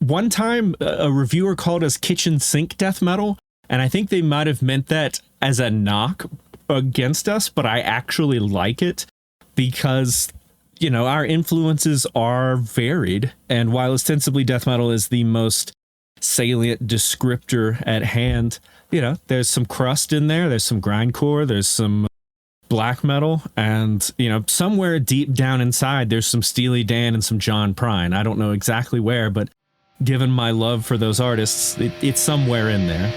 one time a reviewer called us kitchen sink death metal, and I think they might have meant that as a knock against us, but I actually like it because, you know, our influences are varied, and while ostensibly death metal is the most salient descriptor at hand, you know, there's some crust in there, there's some grindcore, there's some black metal, and, you know, somewhere deep down inside there's some Steely Dan and some John Prine. I don't know exactly where, but given my love for those artists, it's somewhere in there.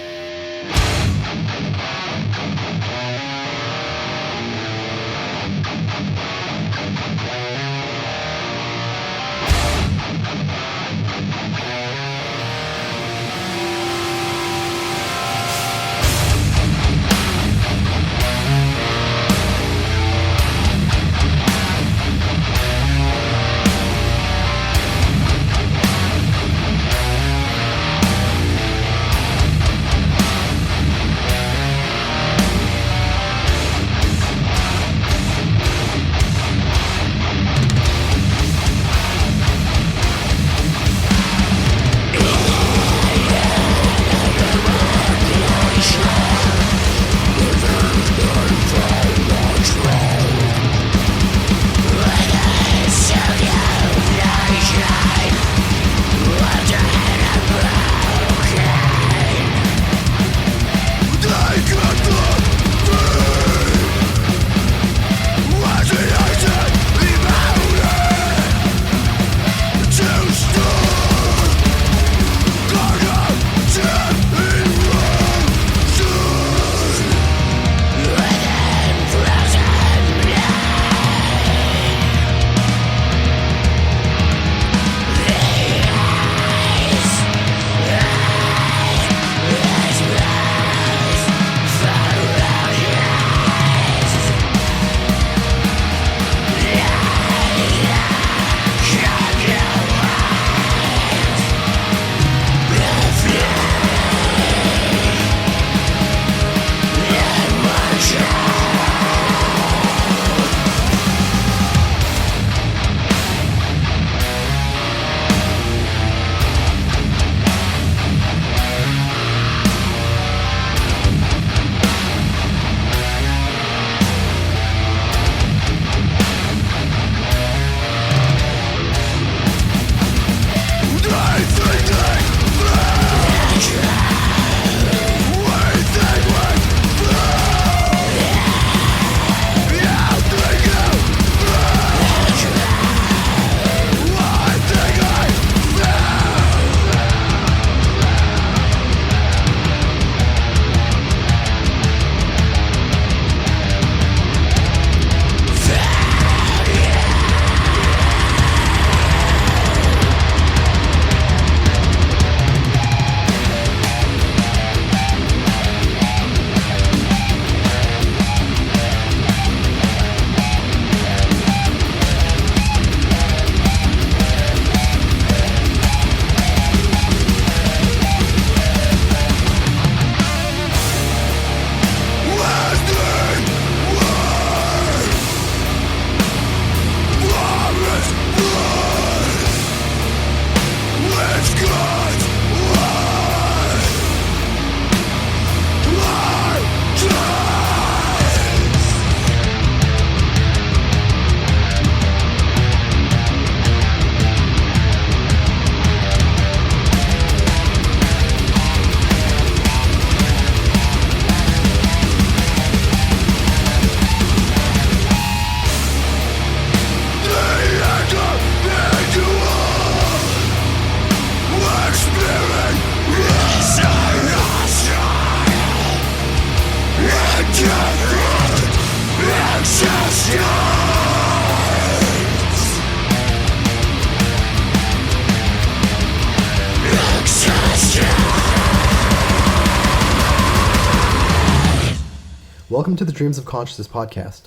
Welcome to the Dreams of Consciousness podcast.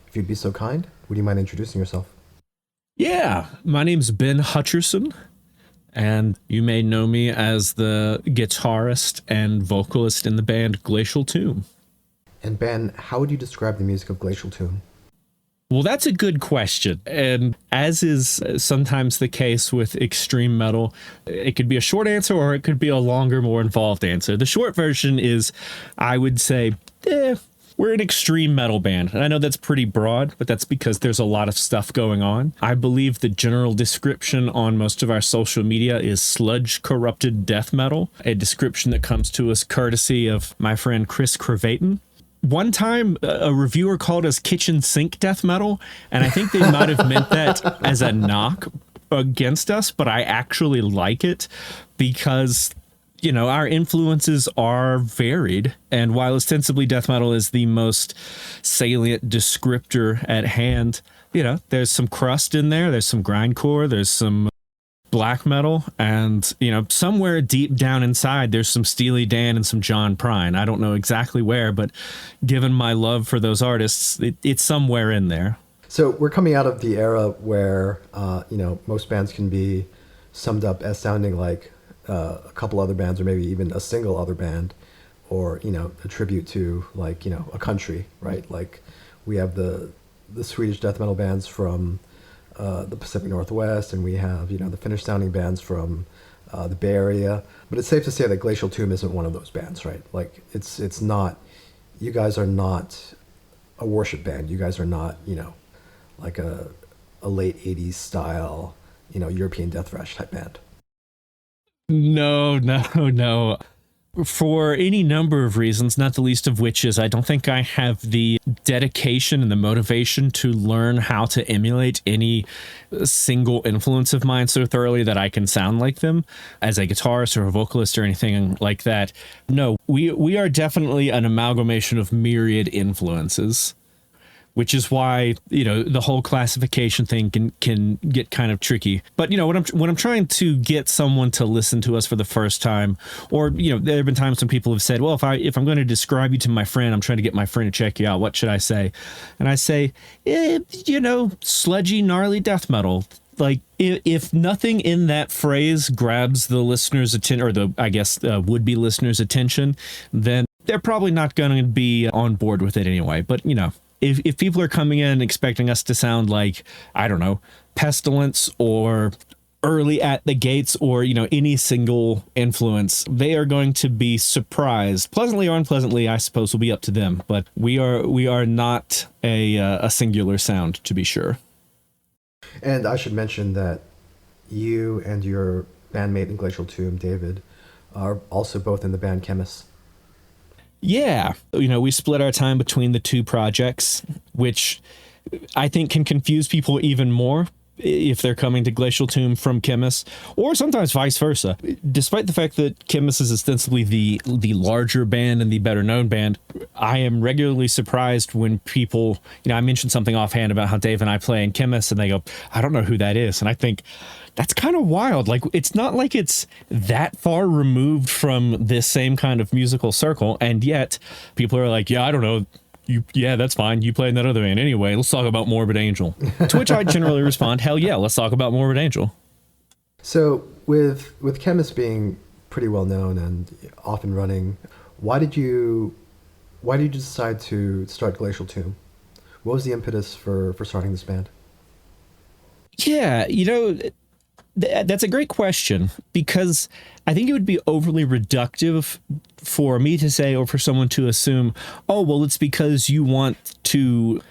If you'd be so kind, would you mind introducing yourself? Yeah, my name's Ben Hutcherson, and you may know me as the guitarist and vocalist in the band Glacial Tomb. And Ben, how would you describe the music of Glacial Tomb? Well, that's a good question. And as is sometimes the case with extreme metal, it could be a short answer or it could be a longer, more involved answer. The short version is, I would say, we're an extreme metal band. And I know that's pretty broad, but that's because there's a lot of stuff going on. I believe the general description on most of our social media is sludge corrupted death metal, a description that comes to us courtesy of my friend Chris Cravaton. One time, a reviewer called us kitchen sink death metal, and I think they might have meant that as a knock against us, but I actually like it because, you know, our influences are varied, and while ostensibly death metal is the most salient descriptor at hand, you know, there's some crust in there, there's some grindcore, there's some black metal, and, you know, somewhere deep down inside there's some Steely Dan and some John Prine. I don't know exactly where, but given my love for those artists, it's somewhere in there. So we're coming out of the era where, you know, most bands can be summed up as sounding like a couple other bands, or maybe even a single other band, or, you know, a tribute to, like, you know, a country, right? Like we have the Swedish death metal bands from the Pacific Northwest, and we have, you know, the Finnish sounding bands from the Bay Area. But it's safe to say that Glacial Tomb isn't one of those bands, right? Like it's not. You guys are not a worship band. You guys are not, you know, like a late '80s style, you know, European death thrash type band. No. For any number of reasons, not the least of which is I don't think I have the dedication and the motivation to learn how to emulate any single influence of mine so thoroughly that I can sound like them as a guitarist or a vocalist or anything like that. No, we are definitely an amalgamation of myriad influences, which is why, you know, the whole classification thing can get kind of tricky. But, you know, when I'm trying to get someone to listen to us for the first time, or, you know, there have been times when people have said, well, if I'm going to describe you to my friend, I'm trying to get my friend to check you out, what should I say? And I say, you know, sludgy, gnarly death metal. Like, if nothing in that phrase grabs the listener's attention, or the, I guess, would-be listener's attention, then they're probably not going to be on board with it anyway. But, you know, if people are coming in expecting us to sound like, I don't know, Pestilence or Early at the Gates, or, you know, any single influence, they are going to be surprised, pleasantly or unpleasantly. I suppose will be up to them, but we are not a singular sound, to be sure. And I should mention that you and your bandmate in Glacial Tomb, David, are also both in the band Chemists. Yeah, you know, we split our time between the two projects, which I think can confuse people even more if they're coming to Glacial Tomb from Chemist, or sometimes vice versa. Despite the fact that Chemist is ostensibly the larger band and the better known band, I am regularly surprised when people, you know, I mentioned something offhand about how Dave and I play in Chemist, and they go, I don't know who that is. And I think, that's kind of wild. Like, it's not like it's that far removed from this same kind of musical circle, and yet people are like, yeah, I don't know. Yeah, that's fine. You play in that other band anyway. Let's talk about Morbid Angel. To which I generally respond, hell yeah, let's talk about Morbid Angel. So with Chemist being pretty well known and often running, why did you decide to start Glacial Tomb? What was the impetus for starting this band? Yeah, you know, that's a great question, because I think it would be overly reductive for me to say, or for someone to assume, oh, well, it's because you want to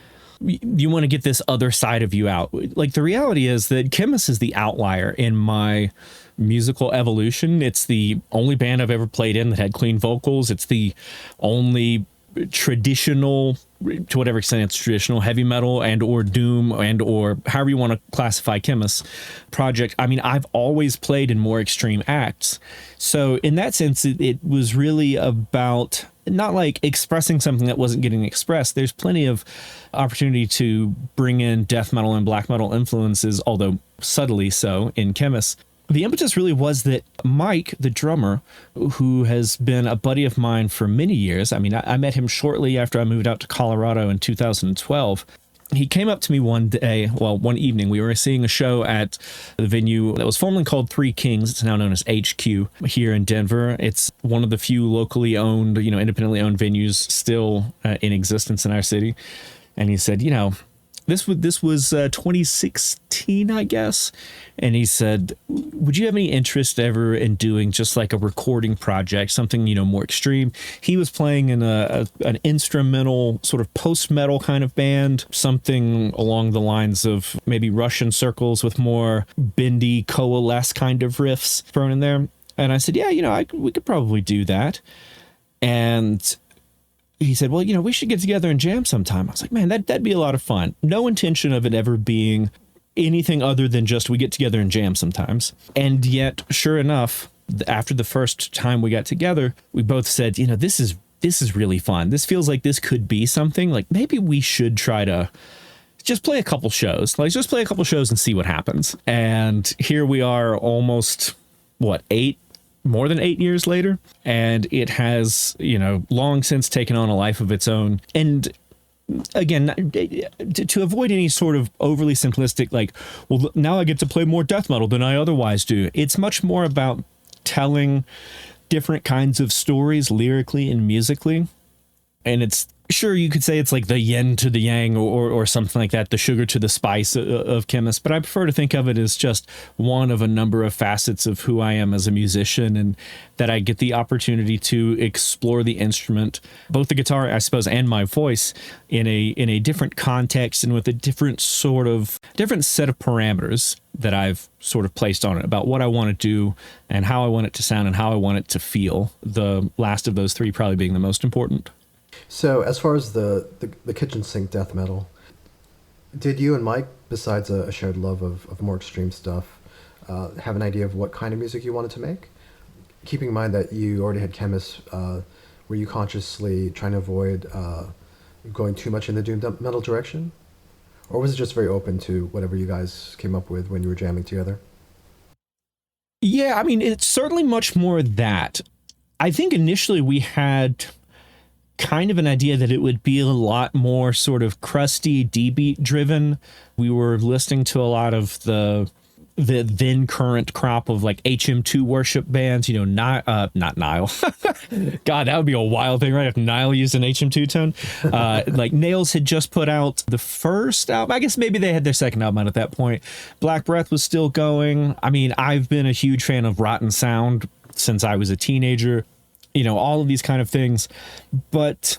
get this other side of you out. Like, the reality is that Chemist is the outlier in my musical evolution. It's the only band I've ever played in that had clean vocals. It's the only traditional, to whatever extent it's traditional, heavy metal and or doom and or however you want to classify Chemist project. I mean, I've always played in more extreme acts. So in that sense, it was really about not like expressing something that wasn't getting expressed. There's plenty of opportunity to bring in death metal and black metal influences, although subtly so, in Chemist. The impetus really was that Mike, the drummer, who has been a buddy of mine for many years, I mean, I met him shortly after I moved out to Colorado in 2012. He came up to me one evening. We were seeing a show at the venue that was formerly called Three Kings. It's now known as HQ here in Denver. It's one of the few locally owned, you know, independently owned venues still in existence in our city. And he said, you know, This was 2016, I guess. And he said, would you have any interest ever in doing just like a recording project, something, more extreme? He was playing in an instrumental sort of post-metal kind of band, something along the lines of maybe Russian Circles with more bendy coalesce kind of riffs thrown in there. And I said, yeah, we could probably do that. And he said, well, we should get together and jam sometime. I was like, man, that'd be a lot of fun. No intention of it ever being anything other than just we get together and jam sometimes. And yet, sure enough, after the first time we got together, we both said, this is really fun. This feels like this could be something. Like maybe we should try to just play a couple shows. Like just play a couple shows and see what happens. And here we are almost, more than 8 years later, and it has, long since taken on a life of its own. And again, to avoid any sort of overly simplistic, like, well, now I get to play more death metal than I otherwise do. It's much more about telling different kinds of stories lyrically and musically. And it's, sure, you could say it's like the yin to the yang or something like that, the sugar to the spice of Chemist, but I prefer to think of it as just one of a number of facets of who I am as a musician, and that I get the opportunity to explore the instrument, both the guitar, I suppose, and my voice in a different context and with a different set of parameters that I've sort of placed on it about what I want to do and how I want it to sound and how I want it to feel. The last of those three probably being the most important. So as far as the kitchen sink death metal, did you and Mike, besides a shared love of more extreme stuff, have an idea of what kind of music you wanted to make? Keeping in mind that you already had Chemist, were you consciously trying to avoid going too much in the doom metal direction? Or was it just very open to whatever you guys came up with when you were jamming together? Yeah, I mean, it's certainly much more that. I think initially we had kind of an idea that it would be a lot more sort of crusty D-beat driven. We were listening to a lot of the then current crop of like HM2 worship bands, not Nile. God, that would be a wild thing, right? If Nile used an HM2 tone. Like Nails had just put out the first album. I guess maybe they had their second album out at that point. Black Breath was still going. I mean, I've been a huge fan of Rotten Sound since I was a teenager. All of these kind of things, but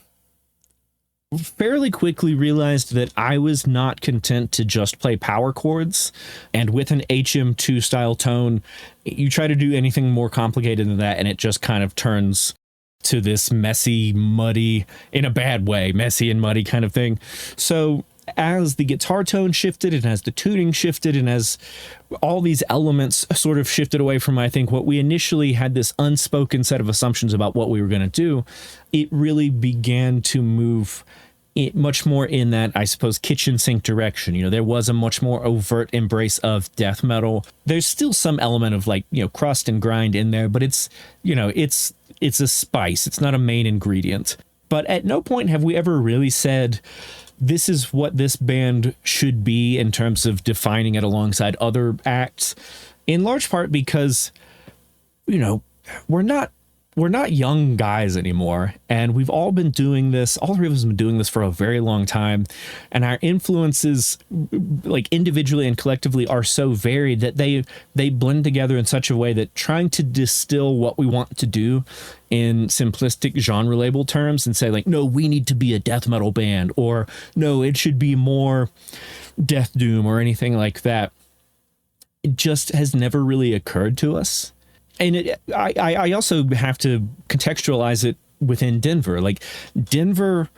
fairly quickly realized that I was not content to just play power chords. And with an HM2 style tone, you try to do anything more complicated than that, and it just kind of turns to this messy, muddy, in a bad way, messy and muddy kind of thing. So as the guitar tone shifted and as the tuning shifted and as all these elements sort of shifted away from, I think, what we initially had this unspoken set of assumptions about what we were going to do, it really began to move much more in that, I suppose, kitchen sink direction. There was a much more overt embrace of death metal. There's still some element of like, crust and grind in there, but it's a spice. It's not a main ingredient. But at no point have we ever really said, this is what this band should be in terms of defining it alongside other acts, in large part because, we're not young guys anymore, and we've all been doing this. All three of us have been doing this for a very long time, and our influences, like individually and collectively, are so varied that they blend together in such a way that trying to distill what we want to do in simplistic genre label terms and say like, no, we need to be a death metal band, or no, it should be more death doom or anything like that, it just has never really occurred to us. And I also have to contextualize it within Denver. Like Denver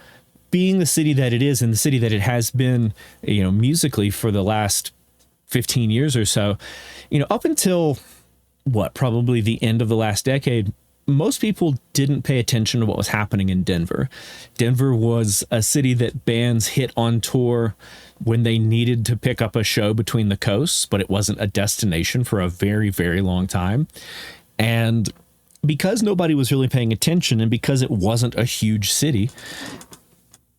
being the city that it is and the city that it has been, musically for the last 15 years or so, up until probably the end of the last decade, most people didn't pay attention to what was happening in Denver. Denver was a city that bands hit on tour when they needed to pick up a show between the coasts, but it wasn't a destination for a very, very long time. And because nobody was really paying attention and because it wasn't a huge city,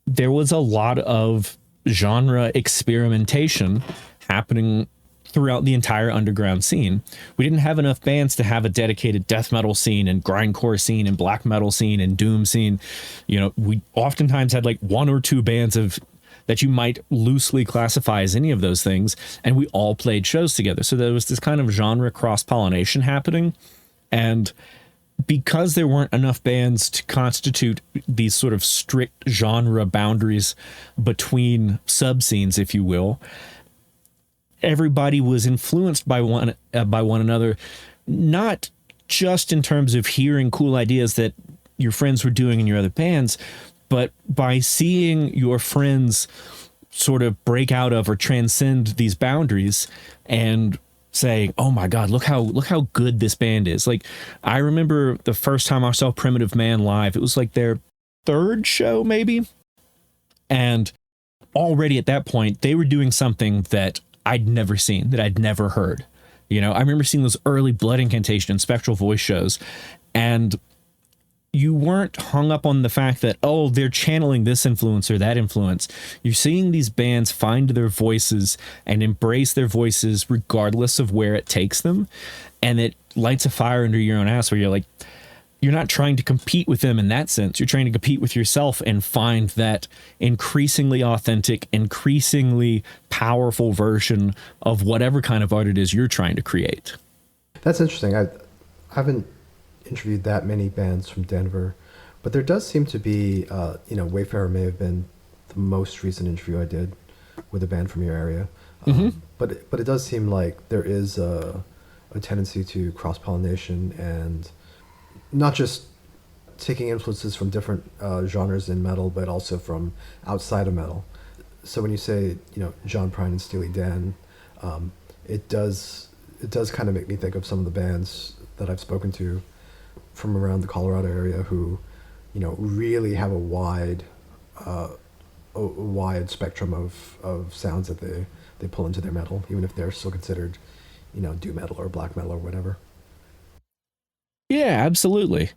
there was a lot of genre experimentation happening throughout the entire underground scene. We didn't have enough bands to have a dedicated death metal scene and grindcore scene and black metal scene and doom scene. We oftentimes had like one or two bands of that you might loosely classify as any of those things, and we all played shows together. So there was this kind of genre cross-pollination happening, and because there weren't enough bands to constitute these sort of strict genre boundaries between sub-scenes, if you will, everybody was influenced by one another, not just in terms of hearing cool ideas that your friends were doing in your other bands, but by seeing your friends sort of break out of or transcend these boundaries and saying, oh my God, look how good this band is. Like, I remember the first time I saw Primitive Man live, it was like their third show maybe. And already at that point, they were doing something that I'd never seen, that I'd never heard. You know, I remember seeing those early Blood Incantation and Spectral Voice shows, and you weren't hung up on the fact that, oh, they're channeling this influence or that influence. You're seeing these bands find their voices and embrace their voices regardless of where it takes them. And it lights a fire under your own ass where you're like, you're not trying to compete with them in that sense. You're trying to compete with yourself and find that increasingly authentic, increasingly powerful version of whatever kind of art it is you're trying to create. That's interesting. I haven't interviewed that many bands from Denver, but there does seem to be, Wayfarer may have been the most recent interview I did with a band from your area. But it does seem like there is a tendency to cross-pollination and not just taking influences from different genres in metal, but also from outside of metal. So when you say, John Prine and Steely Dan, it does kind of make me think of some of the bands that I've spoken to from around the Colorado area who, really have a wide spectrum of sounds that they pull into their metal, even if they're still considered, doom metal or black metal or whatever. Yeah, absolutely.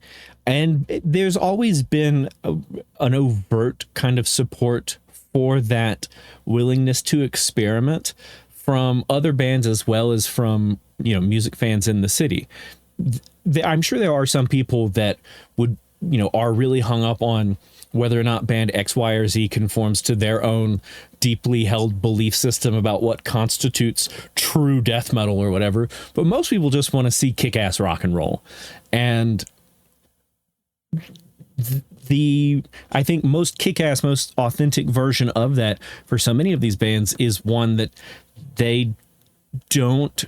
And there's always been an overt kind of support for that willingness to experiment from other bands as well as from, music fans in the city. I'm sure there are some people that would, are really hung up on whether or not band X, Y, or Z conforms to their own deeply held belief system about what constitutes true death metal or whatever. But most people just want to see kick-ass rock and roll. And I think most kick-ass, most authentic version of that for so many of these bands is one that they don't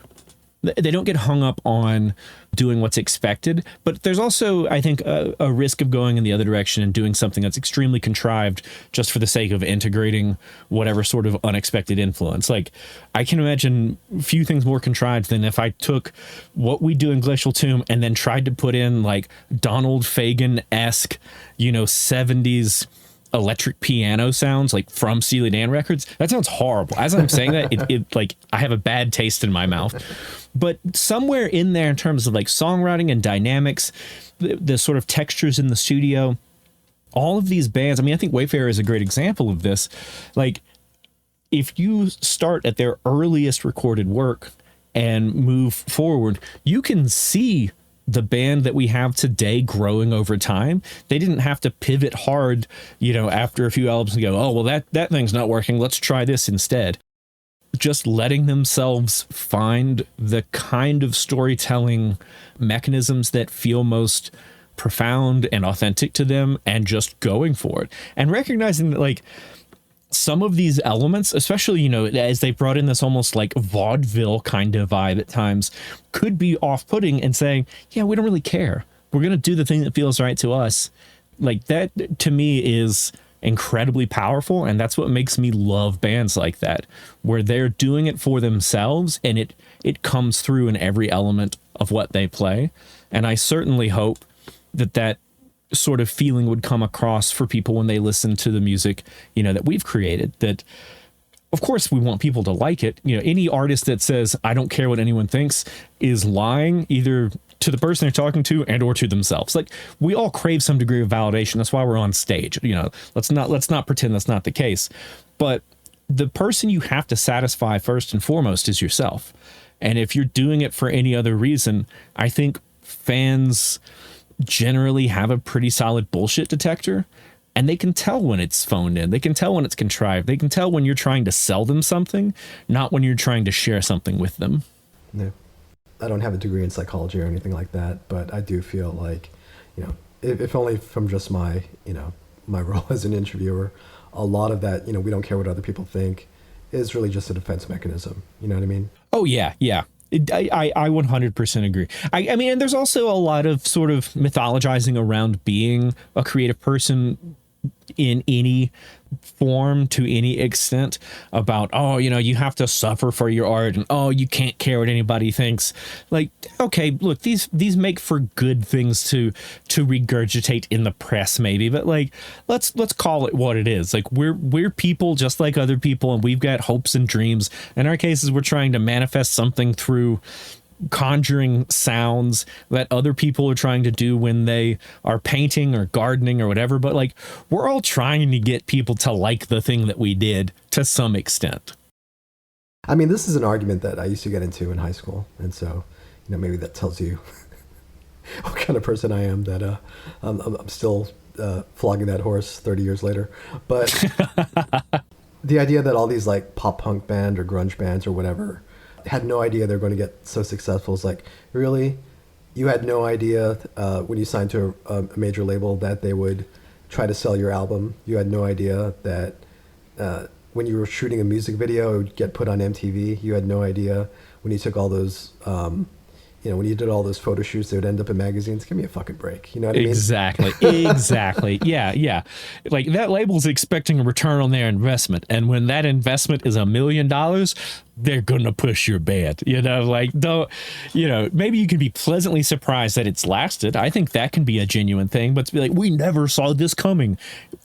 get hung up on doing what's expected, but there's also, I think, a risk of going in the other direction and doing something that's extremely contrived just for the sake of integrating whatever sort of unexpected influence. Like, I can imagine few things more contrived than if I took what we do in Glacial Tomb and then tried to put in like Donald Fagen-esque, 70s electric piano sounds like from Steely Dan records. That sounds horrible. As I'm saying that, it like I have a bad taste in my mouth. But somewhere in there, in terms of like songwriting and dynamics, the sort of textures in the studio, all of these bands, I think Wayfarer is a great example of this. Like, if you start at their earliest recorded work and move forward, you can see the band that we have today growing over time. They didn't have to pivot hard, after a few albums and go, oh, well, that thing's not working, let's try this instead. Just letting themselves find the kind of storytelling mechanisms that feel most profound and authentic to them and just going for it. And recognizing that, like, some of these elements, especially, as they brought in this almost like vaudeville kind of vibe at times, could be off-putting, and saying, yeah, we don't really care. We're going to do the thing that feels right to us. Like, that to me is incredibly powerful, and that's what makes me love bands like that, where they're doing it for themselves and it comes through in every element of what they play. And I certainly hope that sort of feeling would come across for people when they listen to the music, that we've created. That, of course, we want people to like it. Any artist that says, I don't care what anyone thinks, is lying either to the person they're talking to and or to themselves. Like, we all crave some degree of validation. That's why we're on stage. Let's not pretend that's not the case. But the person you have to satisfy first and foremost is yourself. And if you're doing it for any other reason, I think fans generally have a pretty solid bullshit detector. And they can tell when it's phoned in. They can tell when it's contrived. They can tell when you're trying to sell them something, not when you're trying to share something with them. Yeah. I don't have a degree in psychology or anything like that, but I do feel like, if only from just my, my role as an interviewer, a lot of that, we don't care what other people think, is really just a defense mechanism. You know what I mean? Oh, yeah, yeah. I 100% agree. I mean, and there's also a lot of sort of mythologizing around being a creative person in any form to any extent about, oh, you have to suffer for your art, and oh, you can't care what anybody thinks. Like, okay, look, these make for good things to regurgitate in the press, maybe, but like, let's call it what it is. Like, we're people just like other people, and we've got hopes and dreams. In our cases, we're trying to manifest something through conjuring sounds that other people are trying to do when they are painting or gardening or whatever. But like, we're all trying to get people to like the thing that we did to some extent. I mean, this is an argument that I used to get into in high school. And so, maybe that tells you what kind of person I am, that I'm still flogging that horse 30 years later. But the idea that all these like pop punk band or grunge bands or whatever had no idea they're going to get so successful. It's like, really? You had no idea when you signed to a major label that they would try to sell your album? You had no idea that when you were shooting a music video, it would get put on MTV? You had no idea when you took all those, when you did all those photo shoots, they would end up in magazines? Give me a fucking break. You know what I mean? Exactly. Yeah. Like, that label's expecting a return on their investment. And when that investment is $1 million, they're going to push your band. Like, don't, maybe you can be pleasantly surprised that it's lasted. I think that can be a genuine thing. But to be like, we never saw this coming.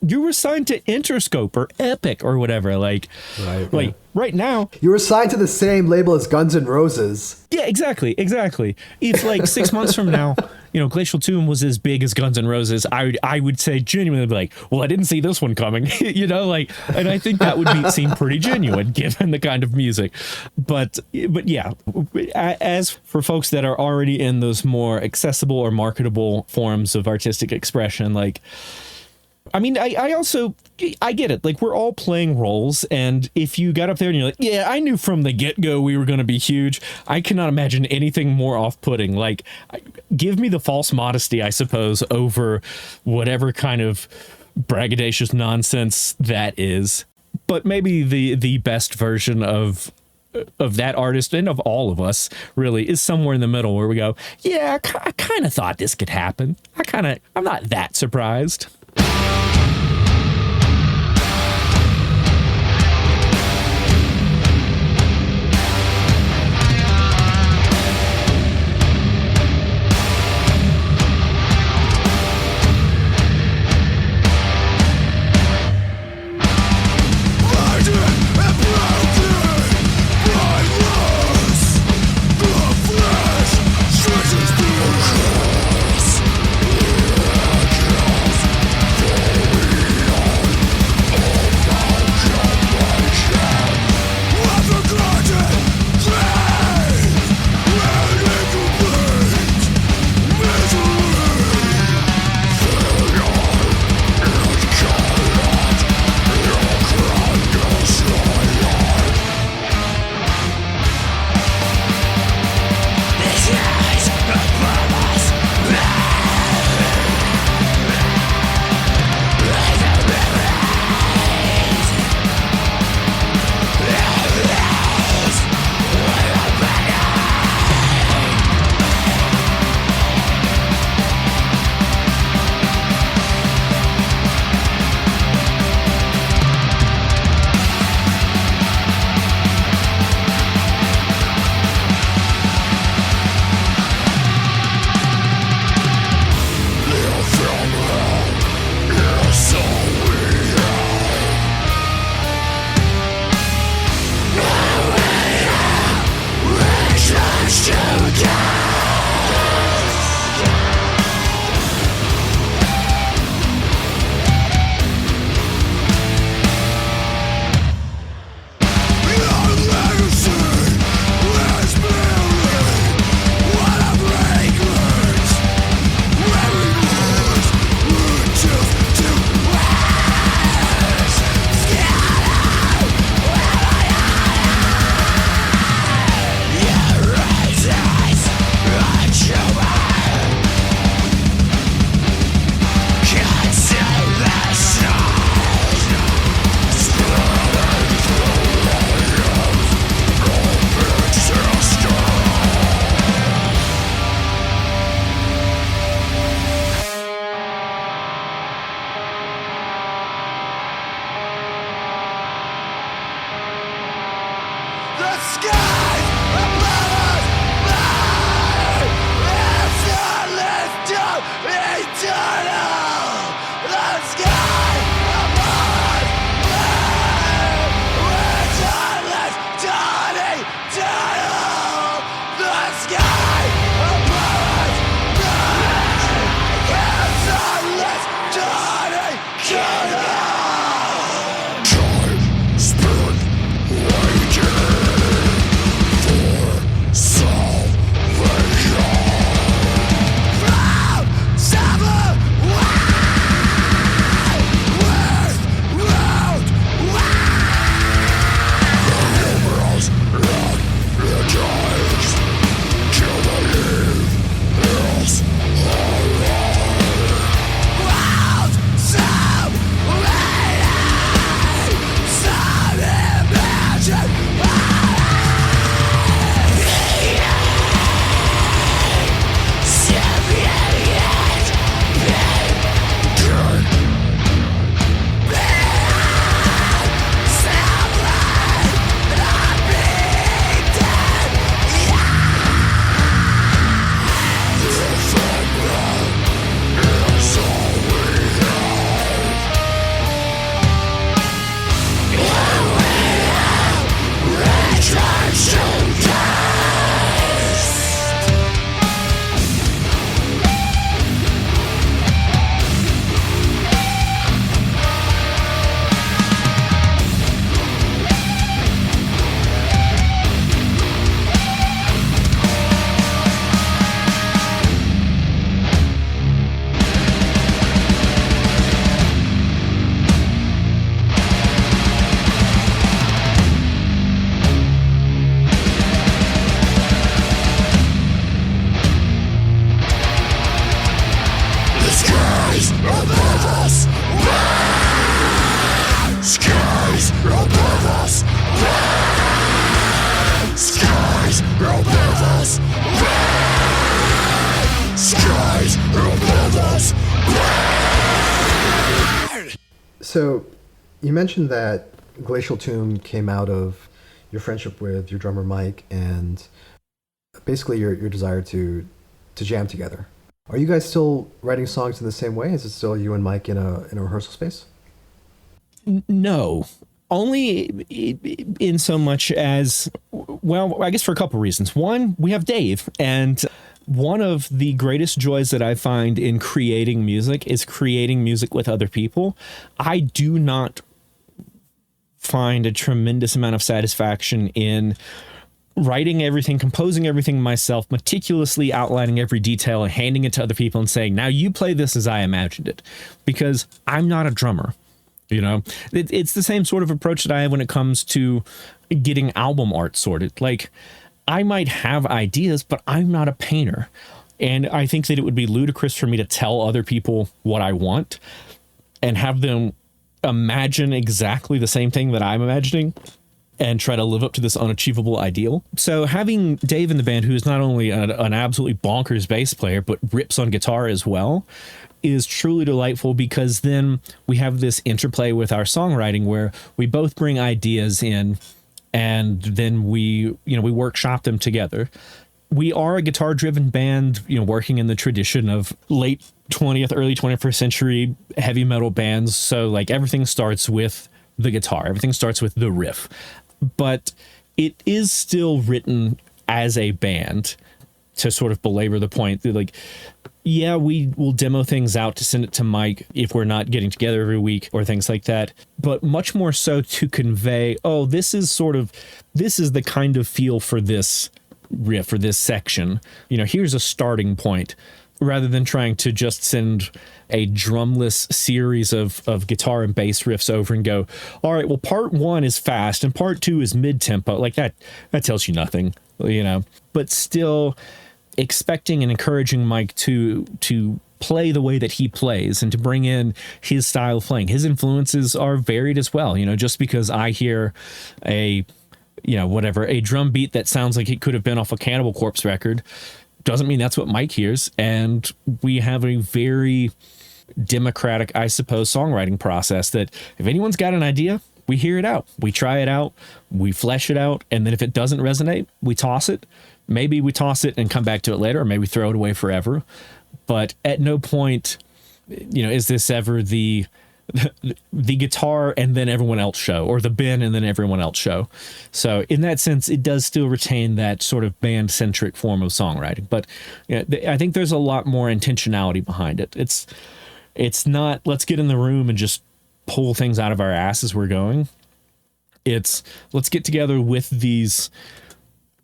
You were signed to Interscope or Epic or whatever. Like, right now, you were signed to the same label as Guns N' Roses. Yeah, exactly. If like 6 months from now, Glacial Tomb was as big as Guns N' Roses, I would say genuinely be like, well, I didn't see this one coming, and I think that would seem pretty genuine given the kind of music. But yeah, as for folks that are already in those more accessible or marketable forms of artistic expression, like, I mean, I get it. Like, we're all playing roles, and if you got up there and you're like, yeah, I knew from the get-go we were going to be huge, I cannot imagine anything more off-putting. Like, give me the false modesty, I suppose, over whatever kind of braggadocious nonsense that is. But maybe the best version of that artist, and of all of us, really, is somewhere in the middle where we go, yeah, I kind of thought this could happen. I'm not that surprised. So, you mentioned that Glacial Tomb came out of your friendship with your drummer Mike and basically your desire to jam together. Are you guys still writing songs in the same way? Is it still you and Mike in a rehearsal space? No, only in so much as, well, I guess for a couple reasons. One, we have Dave, and one of the greatest joys that I find in creating music is creating music with other people. I do not find a tremendous amount of satisfaction in writing everything, composing everything myself, meticulously outlining every detail and handing it to other people and saying, now you play this as I imagined it, because I'm not a drummer. You know, it's the same sort of approach that I have when it comes to getting album art sorted. Like, I might have ideas, but I'm not a painter. And I think that it would be ludicrous for me to tell other people what I want and have them imagine exactly the same thing that I'm imagining and try to live up to this unachievable ideal. So having Dave in the band, who is not only an absolutely bonkers bass player, but rips on guitar as well, is truly delightful, because then we have this interplay with our songwriting where we both bring ideas in and then we workshop them together. We are a guitar driven band, working in the tradition of late 20th, early 21st century heavy metal bands. So like everything starts with the guitar, everything starts with the riff, but it is still written as a band. To sort of belabor the point, like, yeah, we will demo things out to send it to Mike if we're not getting together every week or things like that, but much more so to convey, oh, this is the kind of feel for this riff or this section. Here's a starting point, rather than trying to just send a drumless series of guitar and bass riffs over and go, all right, well, part 1 is fast and part 2 is mid-tempo. Like that tells you nothing, but still expecting and encouraging Mike to play the way that he plays and to bring in his style of playing. His influences are varied as well. Just because I hear a drum beat that sounds like it could have been off a Cannibal Corpse record doesn't mean that's what Mike hears. And we have a very democratic, I suppose, songwriting process that if anyone's got an idea, we hear it out, we try it out, we flesh it out, and then if it doesn't resonate, we toss it. Maybe we toss it and come back to it later, or maybe throw it away forever. But at no point, is this ever the guitar and then everyone else show, or the Ben and then everyone else show. So in that sense, it does still retain that sort of band-centric form of songwriting. But I think there's a lot more intentionality behind it. It's not, let's get in the room and just pull things out of our ass as we're going. It's, let's get together with these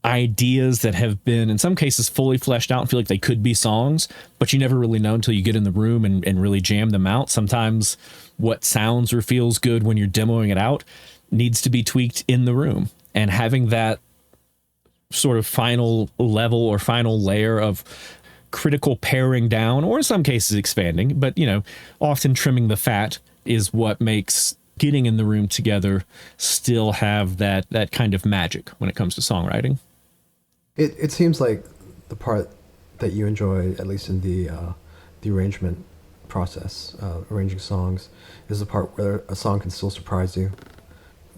ideas that have been in some cases fully fleshed out and feel like they could be songs, but you never really know until you get in the room and really jam them out. Sometimes what sounds or feels good when you're demoing it out needs to be tweaked in the room, and having that sort of final level or final layer of critical paring down, or in some cases expanding, but often trimming the fat, is what makes getting in the room together still have that kind of magic when it comes to songwriting. It seems like the part that you enjoy, at least in the arrangement process, arranging songs, is the part where a song can still surprise you,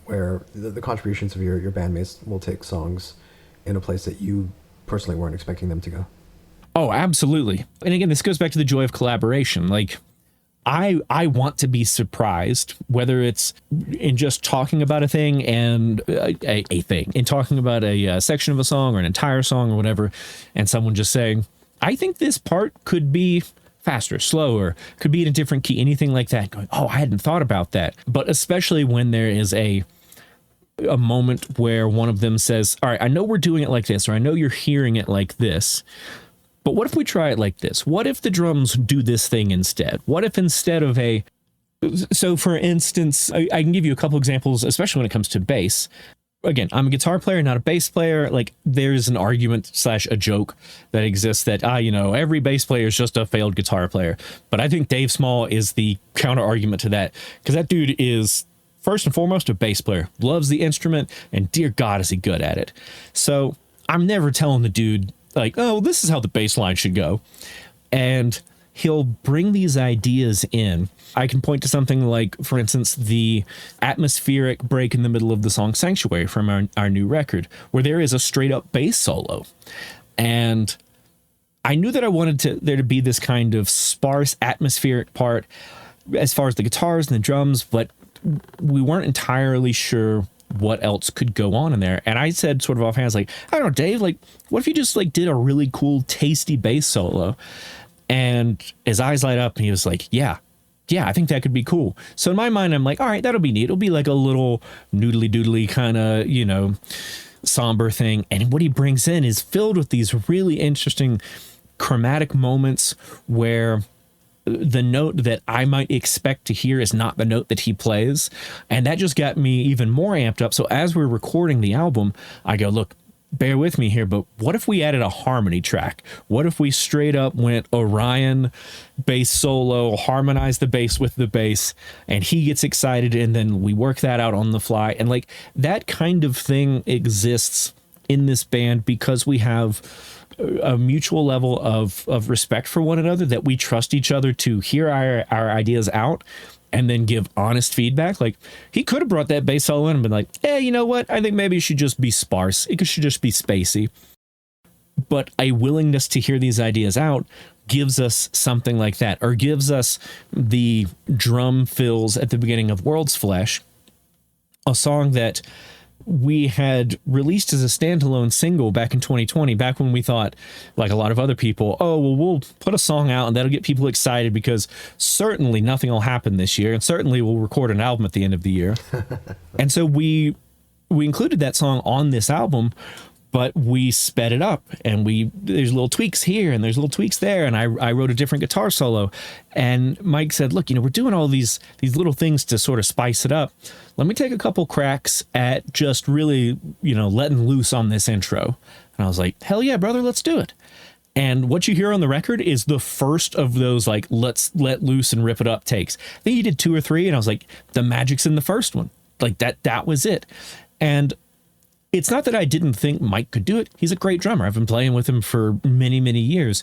where the contributions of your bandmates will take songs in a place that you personally weren't expecting them to go. Oh, absolutely. And again, this goes back to the joy of collaboration. Like, I want to be surprised, whether it's in just talking about a thing and a thing, in talking about a section of a song or an entire song or whatever, and someone just saying, I think this part could be faster, slower, could be in a different key, anything like that. Going, oh, I hadn't thought about that. But especially when there is a moment where one of them says, all right, I know we're doing it like this, or I know you're hearing it like this, but what if we try it like this? What if the drums do this thing instead? What if instead of so for instance, I can give you a couple examples, especially when it comes to bass. Again, I'm a guitar player, not a bass player. Like, there's an argument / a joke that exists that, every bass player is just a failed guitar player. But I think Dave Small is the counter argument to that, because that dude is first and foremost a bass player, loves the instrument, and dear God, is he good at it. So I'm never telling the dude, like, oh, this is how the bass line should go. and he'll bring these ideas in. I can point to something like, for instance, the atmospheric break in the middle of the song Sanctuary from our new record, where there is a straight up bass solo. And I knew that I wanted there to be this kind of sparse atmospheric part as far as the guitars and the drums, but we weren't entirely sure what else could go on in there. And I said sort of offhand, I was like, I don't know, Dave, like, what if you just like did a really cool, tasty bass solo? And his eyes light up and he was like, yeah, I think that could be cool. So in my mind, I'm like, all right, that'll be neat. It'll be like a little noodly doodly kind of, you know, somber thing. And what he brings in is filled with these really interesting chromatic moments where the note that I might expect to hear is not the note that he plays. And that just got me even more amped up. So as we're recording the album, I go, look, bear with me here, but what if we added a harmony track? What if we straight up went Orion bass solo, harmonized the bass with the bass, and he gets excited, and then we work that out on the fly? And like that kind of thing exists in this band because we have a mutual level of respect for one another, that we trust each other to hear our ideas out and then give honest feedback. Like, he could have brought that bass solo in and been like, you know what? I think maybe it should just be sparse. It should just be spacey. But a willingness to hear these ideas out gives us something like that, or gives us the drum fills at the beginning of World's Flesh, a song that we had released as a standalone single back in 2020, back when we thought, like a lot of other people, oh, well, we'll put a song out and that'll get people excited because certainly nothing will happen this year, and certainly we'll record an album at the end of the year. And so we included that song on this album, but we sped it up, and there's little tweaks here and there's little tweaks there, and I wrote a different guitar solo. And Mike said, look, we're doing all these little things to sort of spice it up. Let me take a couple cracks at just really, letting loose on this intro. And I was like, hell yeah, brother, let's do it. And what you hear on the record is the first of those, like, let's let loose and rip it up takes. I think he did 2 or 3, and I was like, the magic's in the first one. Like, that was it. And it's not that I didn't think Mike could do it. He's a great drummer. I've been playing with him for many, many years.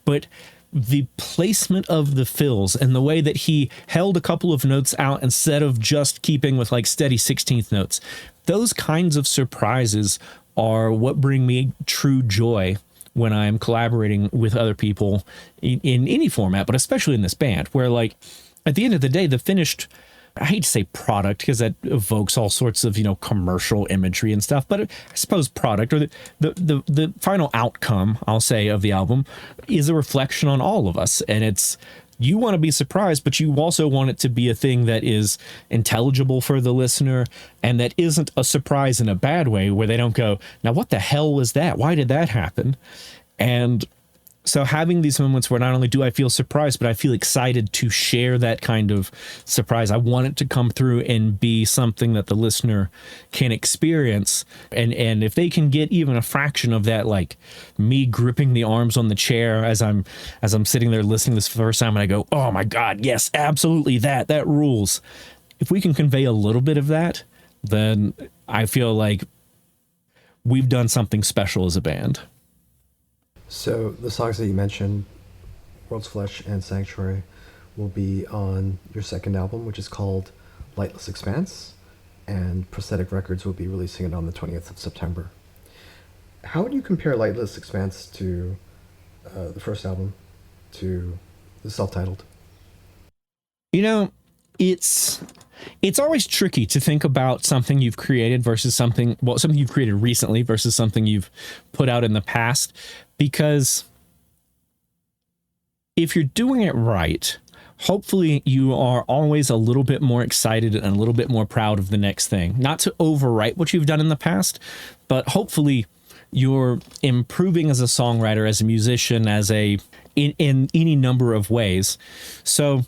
But the placement of the fills and the way that he held a couple of notes out instead of just keeping with like steady 16th notes, those kinds of surprises are what bring me true joy when I'm collaborating with other people in any format, but especially in this band, where, like, at the end of the day, the finished, I hate to say product because that evokes all sorts of, commercial imagery and stuff, but I suppose product, or the final outcome, I'll say, of the album is a reflection on all of us. And it's, you want to be surprised, but you also want it to be a thing that is intelligible for the listener and that isn't a surprise in a bad way, where they don't go, now what the hell was that? Why did that happen? And so having these moments where not only do I feel surprised, but I feel excited to share that kind of surprise. I want it to come through and be something that the listener can experience. And if they can get even a fraction of that, like me gripping the arms on the chair as I'm sitting there listening this for the first time, and I go, oh my God, yes, absolutely, that rules. If we can convey a little bit of that, then I feel like we've done something special as a band. So the songs that you mentioned, World's Flesh and Sanctuary, will be on your second album, which is called Lightless Expanse, and Prosthetic Records will be releasing it on the 20th of September. How would you compare Lightless Expanse to the first album, to the self-titled? It's always tricky to think about something you've created versus something you've created recently versus something you've put out in the past, because if you're doing it right, hopefully you are always a little bit more excited and a little bit more proud of the next thing. Not to overwrite what you've done in the past, but hopefully you're improving as a songwriter, as a musician, in any number of ways. So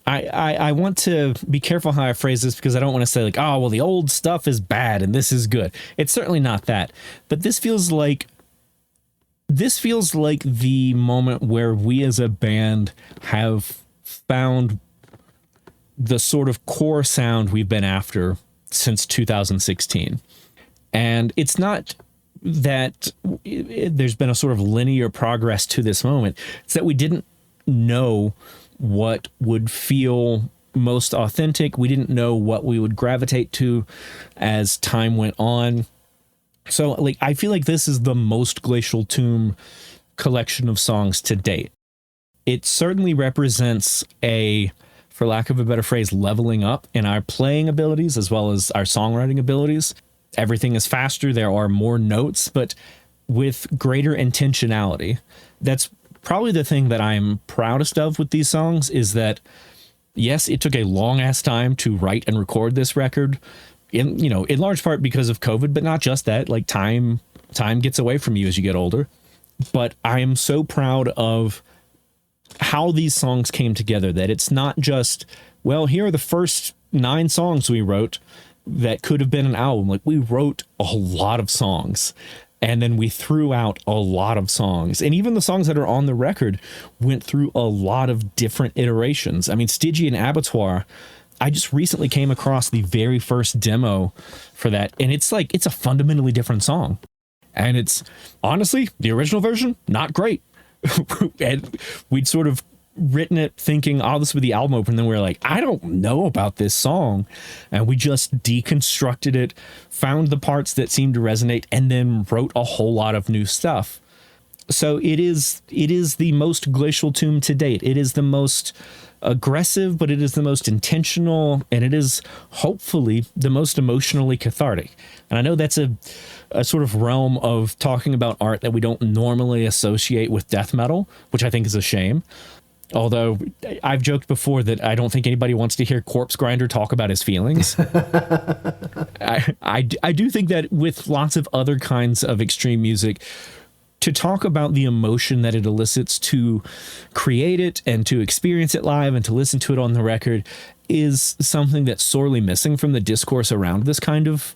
I want to be careful how I phrase this, because I don't want to say like, oh, well, the old stuff is bad and this is good. It's certainly not that. But this feels like the moment where we as a band have found the sort of core sound we've been after since 2016. And it's not that there's been a sort of linear progress to this moment. It's that we didn't know what would feel most authentic. We didn't know what we would gravitate to as time went on. So like, I feel like this is the most Glacial Tomb collection of songs to date. It certainly represents a, for lack of a better phrase, leveling up in our playing abilities as well as our songwriting abilities. Everything is faster. There are more notes, but with greater intentionality. That's probably the thing that I'm proudest of with these songs, is that yes, it took a long ass time to write and record this record, in large part because of COVID, but not just that. Like time gets away from you as you get older. But I am so proud of how these songs came together, that it's not just, well, here are the first 9 songs we wrote that could have been an album. Like, we wrote a lot of songs, and then we threw out a lot of songs. And even the songs that are on the record went through a lot of different iterations. I mean, Stygian Abattoir, I just recently came across the very first demo for that, and it's a fundamentally different song. And it's, honestly, the original version, not great. And we'd sort of written it thinking, oh, this would be the album opener. And then we were like, I don't know about this song. And we just deconstructed it, found the parts that seemed to resonate, and then wrote a whole lot of new stuff. So it is the most Glacial Tomb to date. It is the most aggressive, but it is the most intentional, and it is hopefully the most emotionally cathartic. And I know that's a sort of realm of talking about art that we don't normally associate with death metal, which I think is a shame. Although I've joked before that I don't think anybody wants to hear Corpse Grinder talk about his feelings. I do think that with lots of other kinds of extreme music, to talk about the emotion that it elicits to create it and to experience it live and to listen to it on the record is something that's sorely missing from the discourse around this kind of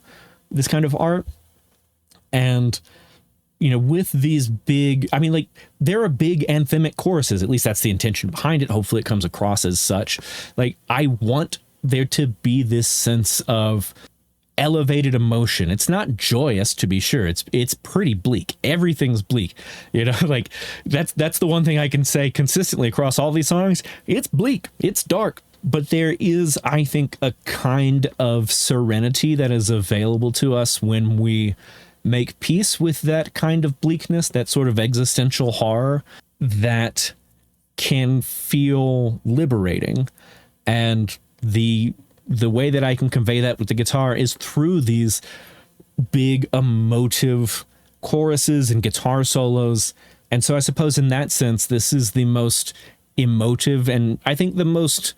art. And, with these big, I mean, like, there are big anthemic choruses, at least that's the intention behind it. Hopefully it comes across as such. Like, I want there to be this sense of elevated emotion. It's not joyous, to be sure. It's pretty bleak. Everything's bleak. Like, that's the one thing I can say consistently across all these songs. It's bleak. It's dark. But there is, I think, a kind of serenity that is available to us when we make peace with that kind of bleakness, that sort of existential horror that can feel liberating. And the way that I can convey that with the guitar is through these big emotive choruses and guitar solos. And so I suppose in that sense, this is the most emotive, and I think the most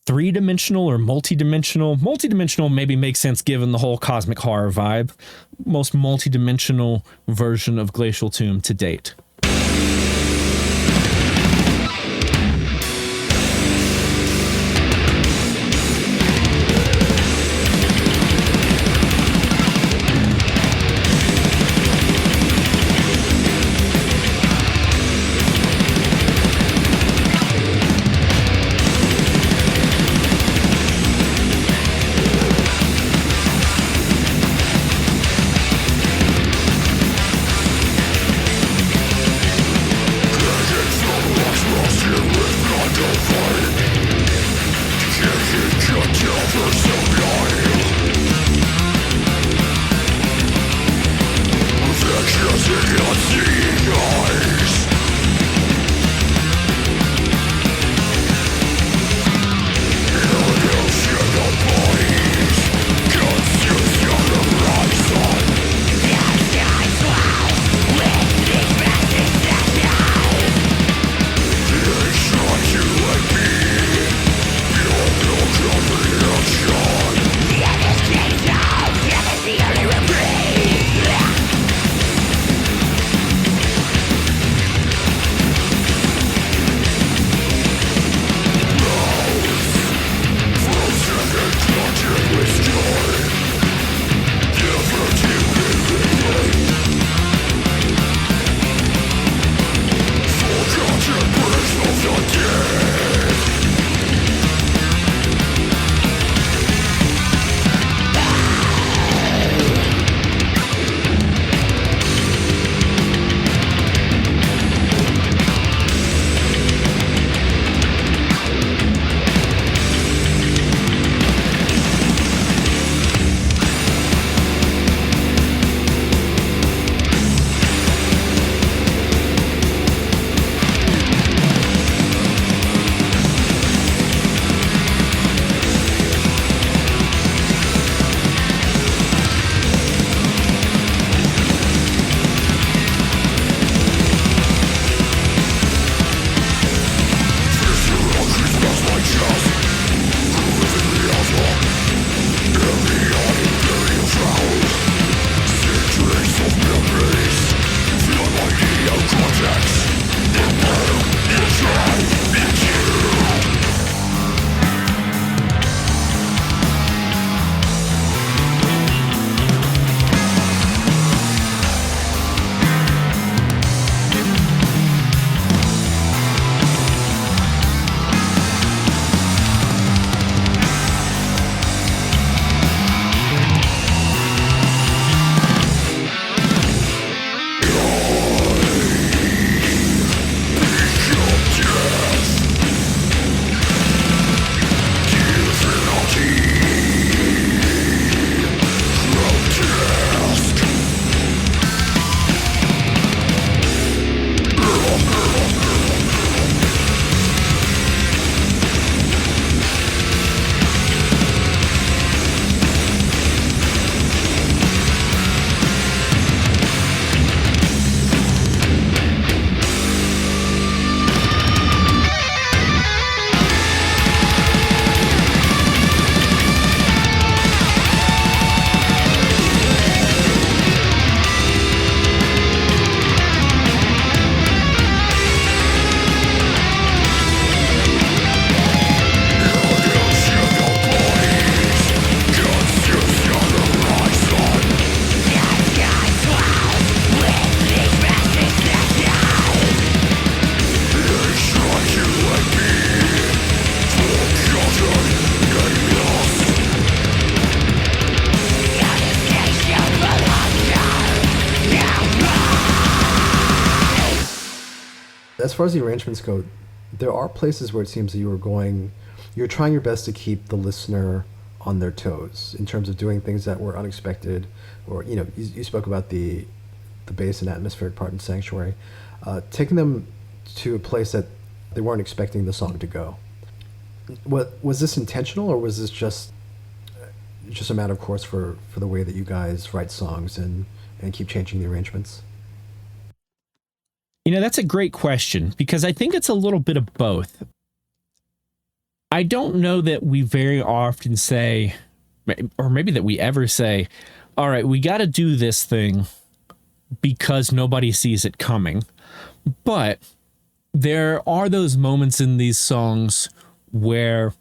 three-dimensional or multi-dimensional maybe makes sense given the whole cosmic horror vibe, most multi-dimensional version of Glacial Tomb to date. As far as the arrangements go, there are places where it seems that you're trying your best to keep the listener on their toes in terms of doing things that were unexpected, or you spoke about the bass and atmospheric part in Sanctuary, taking them to a place that they weren't expecting the song to go. Was this intentional, or was this just a matter of course for the way that you guys write songs and keep changing the arrangements? That's a great question, because I think it's a little bit of both. I don't know that we very often say, or maybe that we ever say, all right, we got to do this thing because nobody sees it coming. But there are those moments in these songs where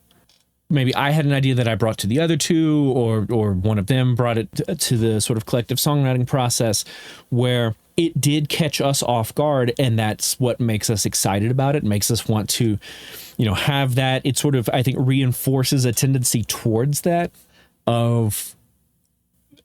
maybe I had an idea that I brought to the other two, or one of them brought it to the sort of collective songwriting process, where it did catch us off guard, and that's what makes us excited about it, makes us want to, have that. It sort of, I think, reinforces a tendency towards that of,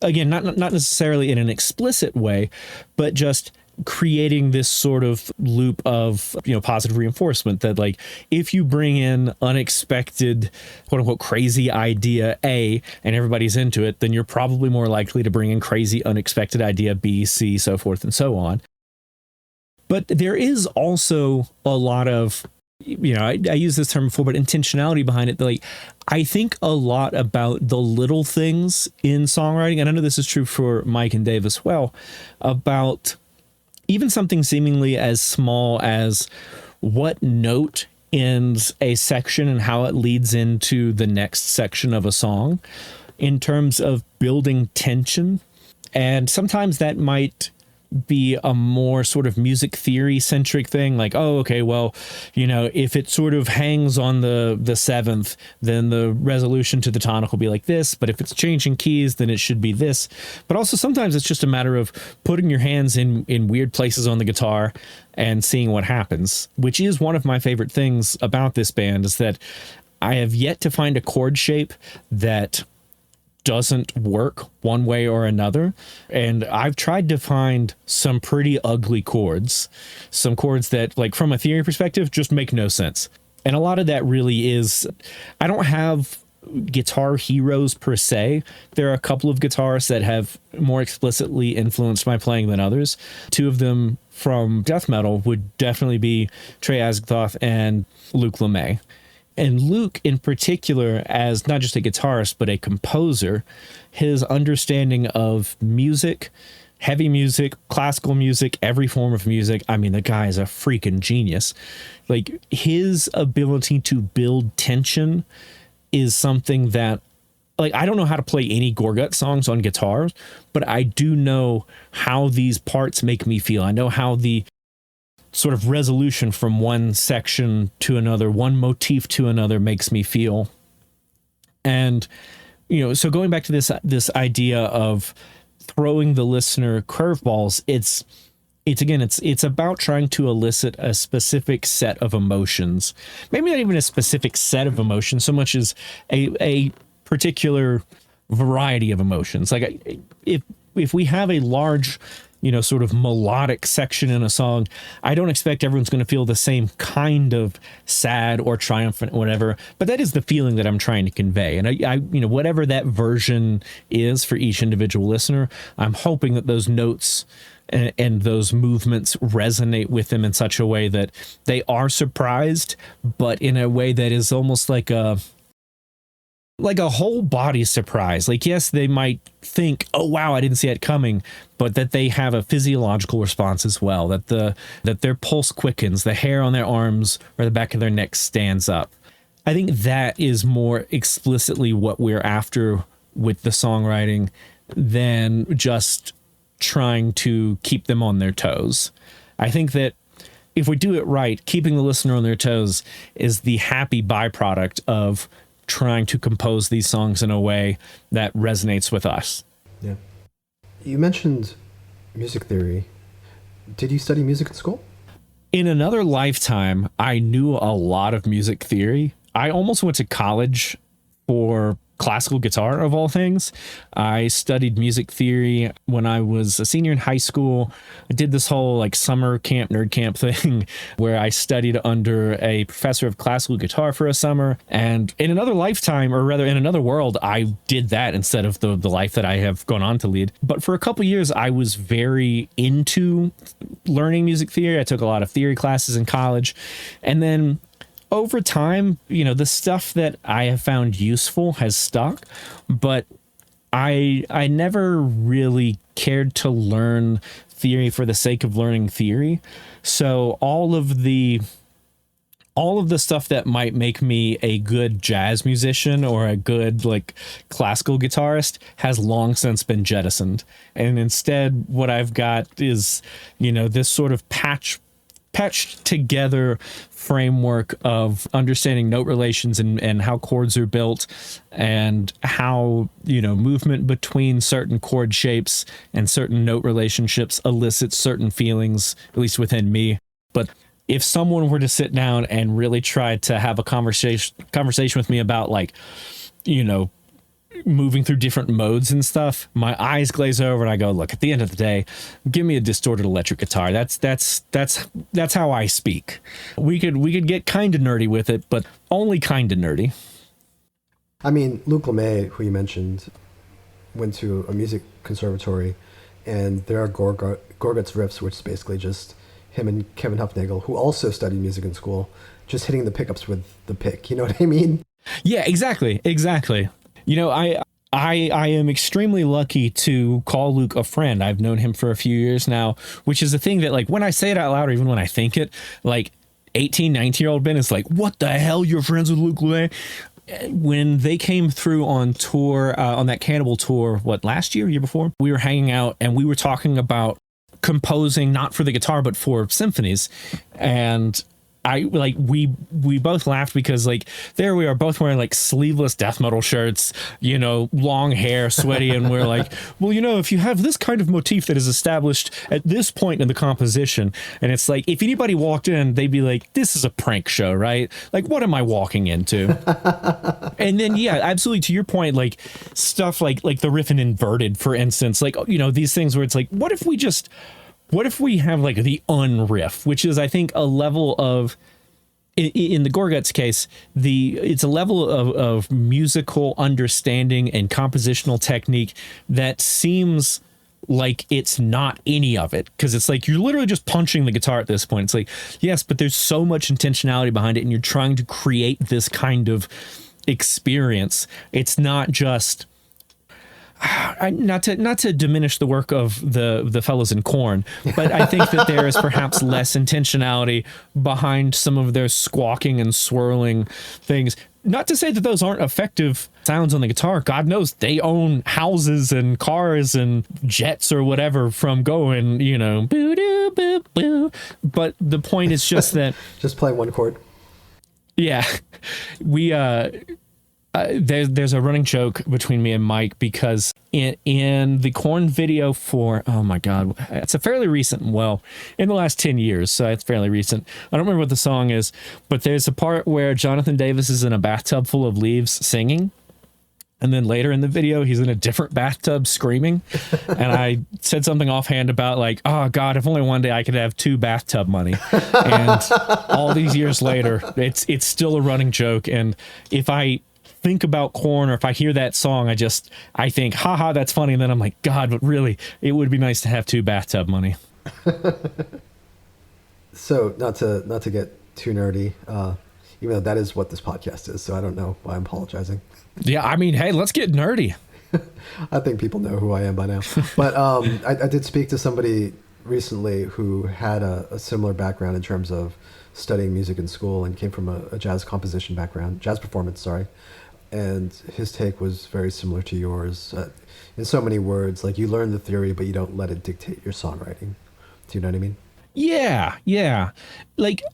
again, not necessarily in an explicit way, but just creating this sort of loop of positive reinforcement that, like, if you bring in unexpected quote unquote crazy idea A and everybody's into it, then you're probably more likely to bring in crazy unexpected idea B, C, so forth and so on. But there is also a lot of, I use this term before, but intentionality behind it. Like, I think a lot about the little things in songwriting, and I know this is true for Mike and Dave as well, about even something seemingly as small as what note ends a section and how it leads into the next section of a song in terms of building tension. And sometimes that might be a more sort of music theory centric thing, like, oh, okay, well, if it sort of hangs on the seventh, then the resolution to the tonic will be like this, but if it's changing keys, then it should be this. But also sometimes it's just a matter of putting your hands in weird places on the guitar and seeing what happens, which is one of my favorite things about this band, is that I have yet to find a chord shape that doesn't work one way or another. And I've tried to find some pretty ugly chords, some chords that, like, from a theory perspective, just make no sense. And a lot of that really is, I don't have guitar heroes per se. There are a couple of guitarists that have more explicitly influenced my playing than others. Two of them from death metal would definitely be Trey Azagthoth and Luke LeMay. And Luke, in particular, as not just a guitarist, but a composer, his understanding of music, heavy music, classical music, every form of music. I mean, the guy is a freaking genius. Like, his ability to build tension is something that, like, I don't know how to play any Gorgut songs on guitar, but I do know how these parts make me feel. I know how the sort of resolution from one section to another, one motif to another, makes me feel. And, so going back to this idea of throwing the listener curveballs, it's about trying to elicit a specific set of emotions. Maybe not even a specific set of emotions so much as a particular variety of emotions. Like, if we have a large, sort of melodic section in a song, I don't expect everyone's going to feel the same kind of sad or triumphant or whatever, but that is the feeling that I'm trying to convey. And I whatever that version is for each individual listener, I'm hoping that those notes and those movements resonate with them in such a way that they are surprised, but in a way that is almost like a whole body surprise. Like, yes, they might think, oh wow, I didn't see it coming, but that they have a physiological response as well, that their pulse quickens, the hair on their arms or the back of their neck stands up. I think that is more explicitly what we're after with the songwriting than just trying to keep them on their toes. I think that if we do it right, keeping the listener on their toes is the happy byproduct of trying to compose these songs in a way that resonates with us. Yeah. You mentioned music theory. Did you study music in school? In another lifetime, I knew a lot of music theory. I almost went to college for classical guitar of all things. I studied music theory when I was a senior in high school. I did this whole like summer camp, nerd camp thing where I studied under a professor of classical guitar for a summer. And in another lifetime, or rather in another world, I did that instead of the life that I have gone on to lead. But for a couple years, I was very into learning music theory. I took a lot of theory classes in college. And then over time, the stuff that I have found useful has stuck, but I never really cared to learn theory for the sake of learning theory. So all of the stuff that might make me a good jazz musician or a good like classical guitarist has long since been jettisoned. And instead what I've got is, this sort of patched together framework of understanding note relations and how chords are built and how, movement between certain chord shapes and certain note relationships elicits certain feelings, at least within me. But if someone were to sit down and really try to have a conversation with me about like, moving through different modes and stuff, my eyes glaze over and I go, look, at the end of the day, give me a distorted electric guitar. That's how I speak. We could get kind of nerdy with it, but only kind of nerdy. I mean, Luc Lemay, who you mentioned, went to a music conservatory, and there are Gorguts riffs, which is basically just him and Kevin Hufnagel, who also studied music in school, just hitting the pickups with the pick. You know what I mean? Yeah, exactly. I am extremely lucky to call Luke a friend. I've known him for a few years now, which is a thing that, like, when I say it out loud or even when I think it, like 18, 19-year-old Ben is like, what the hell? You're friends with Luc Lemay? When they came through on tour, on that Cannibal tour, last year, year before, we were hanging out and we were talking composing, not for the guitar, but for symphonies. And we both laughed because there we are both wearing sleeveless death metal shirts, long hair, sweaty. And we're like, well, if you have this kind of motif that is established at this point in the composition, and it's like, if anybody walked in, they'd be like, this is a prank show, right? Like, what am I walking into? And then, yeah, absolutely. To your point, stuff like the riff in Inverted, for instance, these things where it's like, what if we have the unriff, which is, I think, a level of, in the Gorguts case, it's a level of musical understanding and compositional technique that seems like it's not any of it, because it's like you're literally just punching the guitar at this point. It's like, yes, but there's so much intentionality behind it, and you're trying to create this kind of experience. It's not just... not to diminish the work of the fellows in Korn, but I think that there is perhaps less intentionality behind some of their squawking and swirling things. Not to say that those aren't effective sounds on the guitar. God knows they own houses and cars and jets or whatever from going, boo doo boo boo. But the point is just that just play one chord. Yeah, we there's a running joke between me and Mike because in the Korn video for, oh my God, it's a fairly recent, in the last 10 years, so it's fairly recent. I don't remember what the song is, but there's a part where Jonathan Davis is in a bathtub full of leaves singing. And then later in the video, he's in a different bathtub screaming. And I said something offhand about oh God, if only one day I could have 2 bathtub money. And all these years later, it's still a running joke. And if I think about Korn, or if I hear that song, I think, haha, that's funny. And then I'm like, God, but really, it would be nice to have 2 bathtub money. So not to get too nerdy, even though that is what this podcast is. So I don't know why I'm apologizing. Yeah, I mean, hey, let's get nerdy. I think people know who I am by now. But I did speak to somebody recently who had a similar background in terms of studying music in school and came from a jazz composition background, jazz performance, sorry. And his take was very similar to yours. In so many words, you learn the theory, but you don't let it dictate your songwriting. Do you know what I mean? Yeah.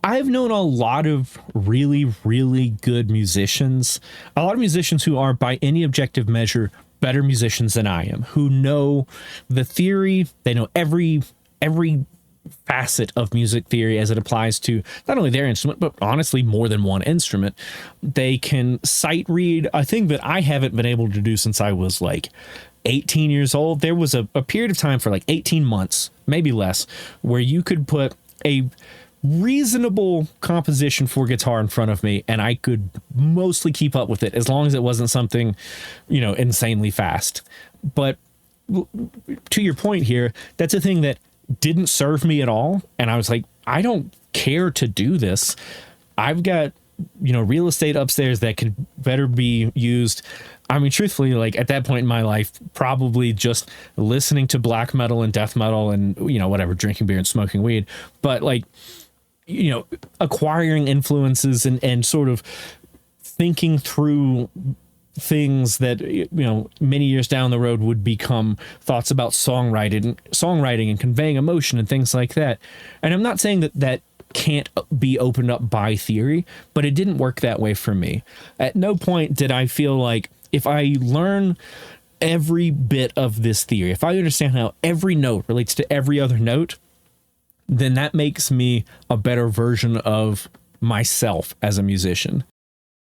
I've known a lot of really, really good musicians, a lot of musicians who are, by any objective measure, better musicians than I am, who know the theory. They know every facet of music theory as it applies to not only their instrument, but honestly more than one instrument. They can sight read, a thing that I haven't been able to do since I was like 18 years old. There was a period of time for like 18 months, maybe less, where you could put a reasonable composition for guitar in front of me and I could mostly keep up with it as long as it wasn't something, insanely fast. But to your point here, that's a thing that didn't serve me at all. And I was like, I don't care to do this. I've got, real estate upstairs that could better be used. I mean, truthfully, like at that point in my life, probably just listening to black metal and death metal and, whatever, drinking beer and smoking weed. But like, acquiring influences and sort of thinking through things that many years down the road would become thoughts about songwriting and conveying emotion and things like that. And I'm not saying that can't be opened up by theory, but it didn't work that way for me. At no point did I feel like if I learn every bit of this theory, if I understand how every note relates to every other note, then that makes me a better version of myself as a musician.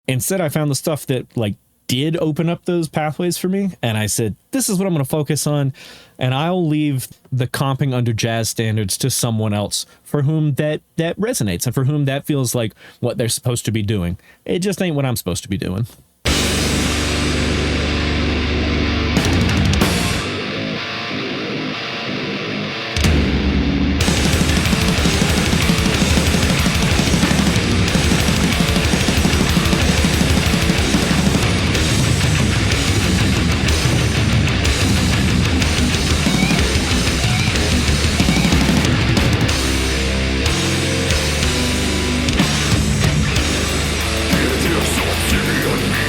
Instead, I found the stuff that like did open up those pathways for me, and I said, this is what I'm going to focus on, and I'll leave the comping under jazz standards to someone else for whom that resonates and for whom that feels like what they're supposed to be doing. It just ain't what I'm supposed to be doing. It is obsidian.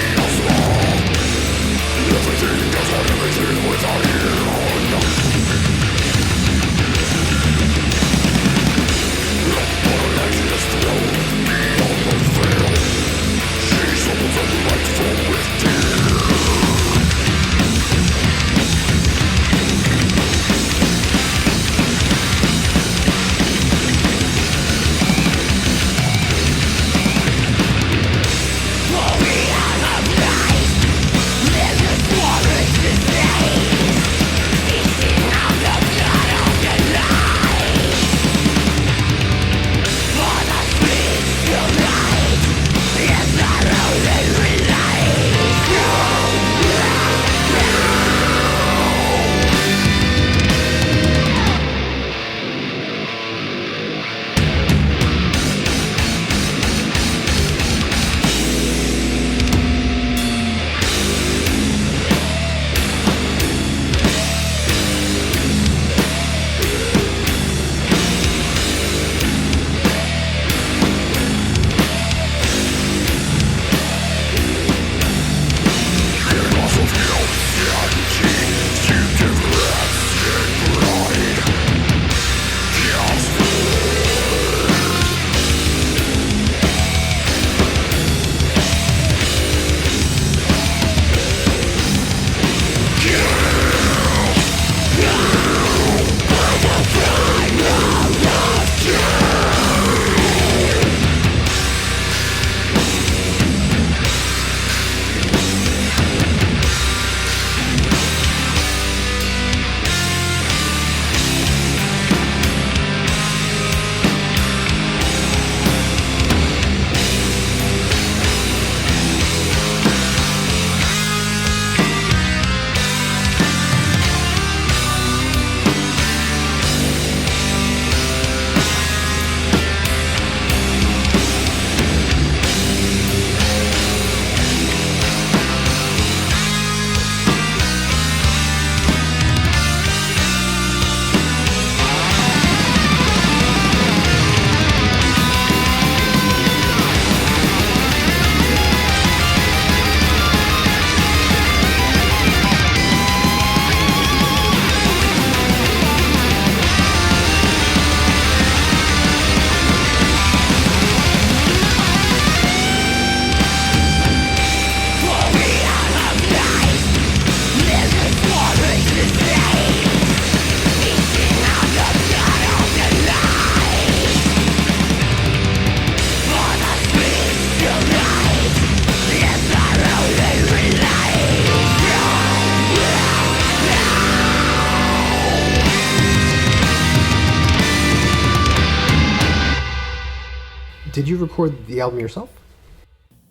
Did you record the album yourself?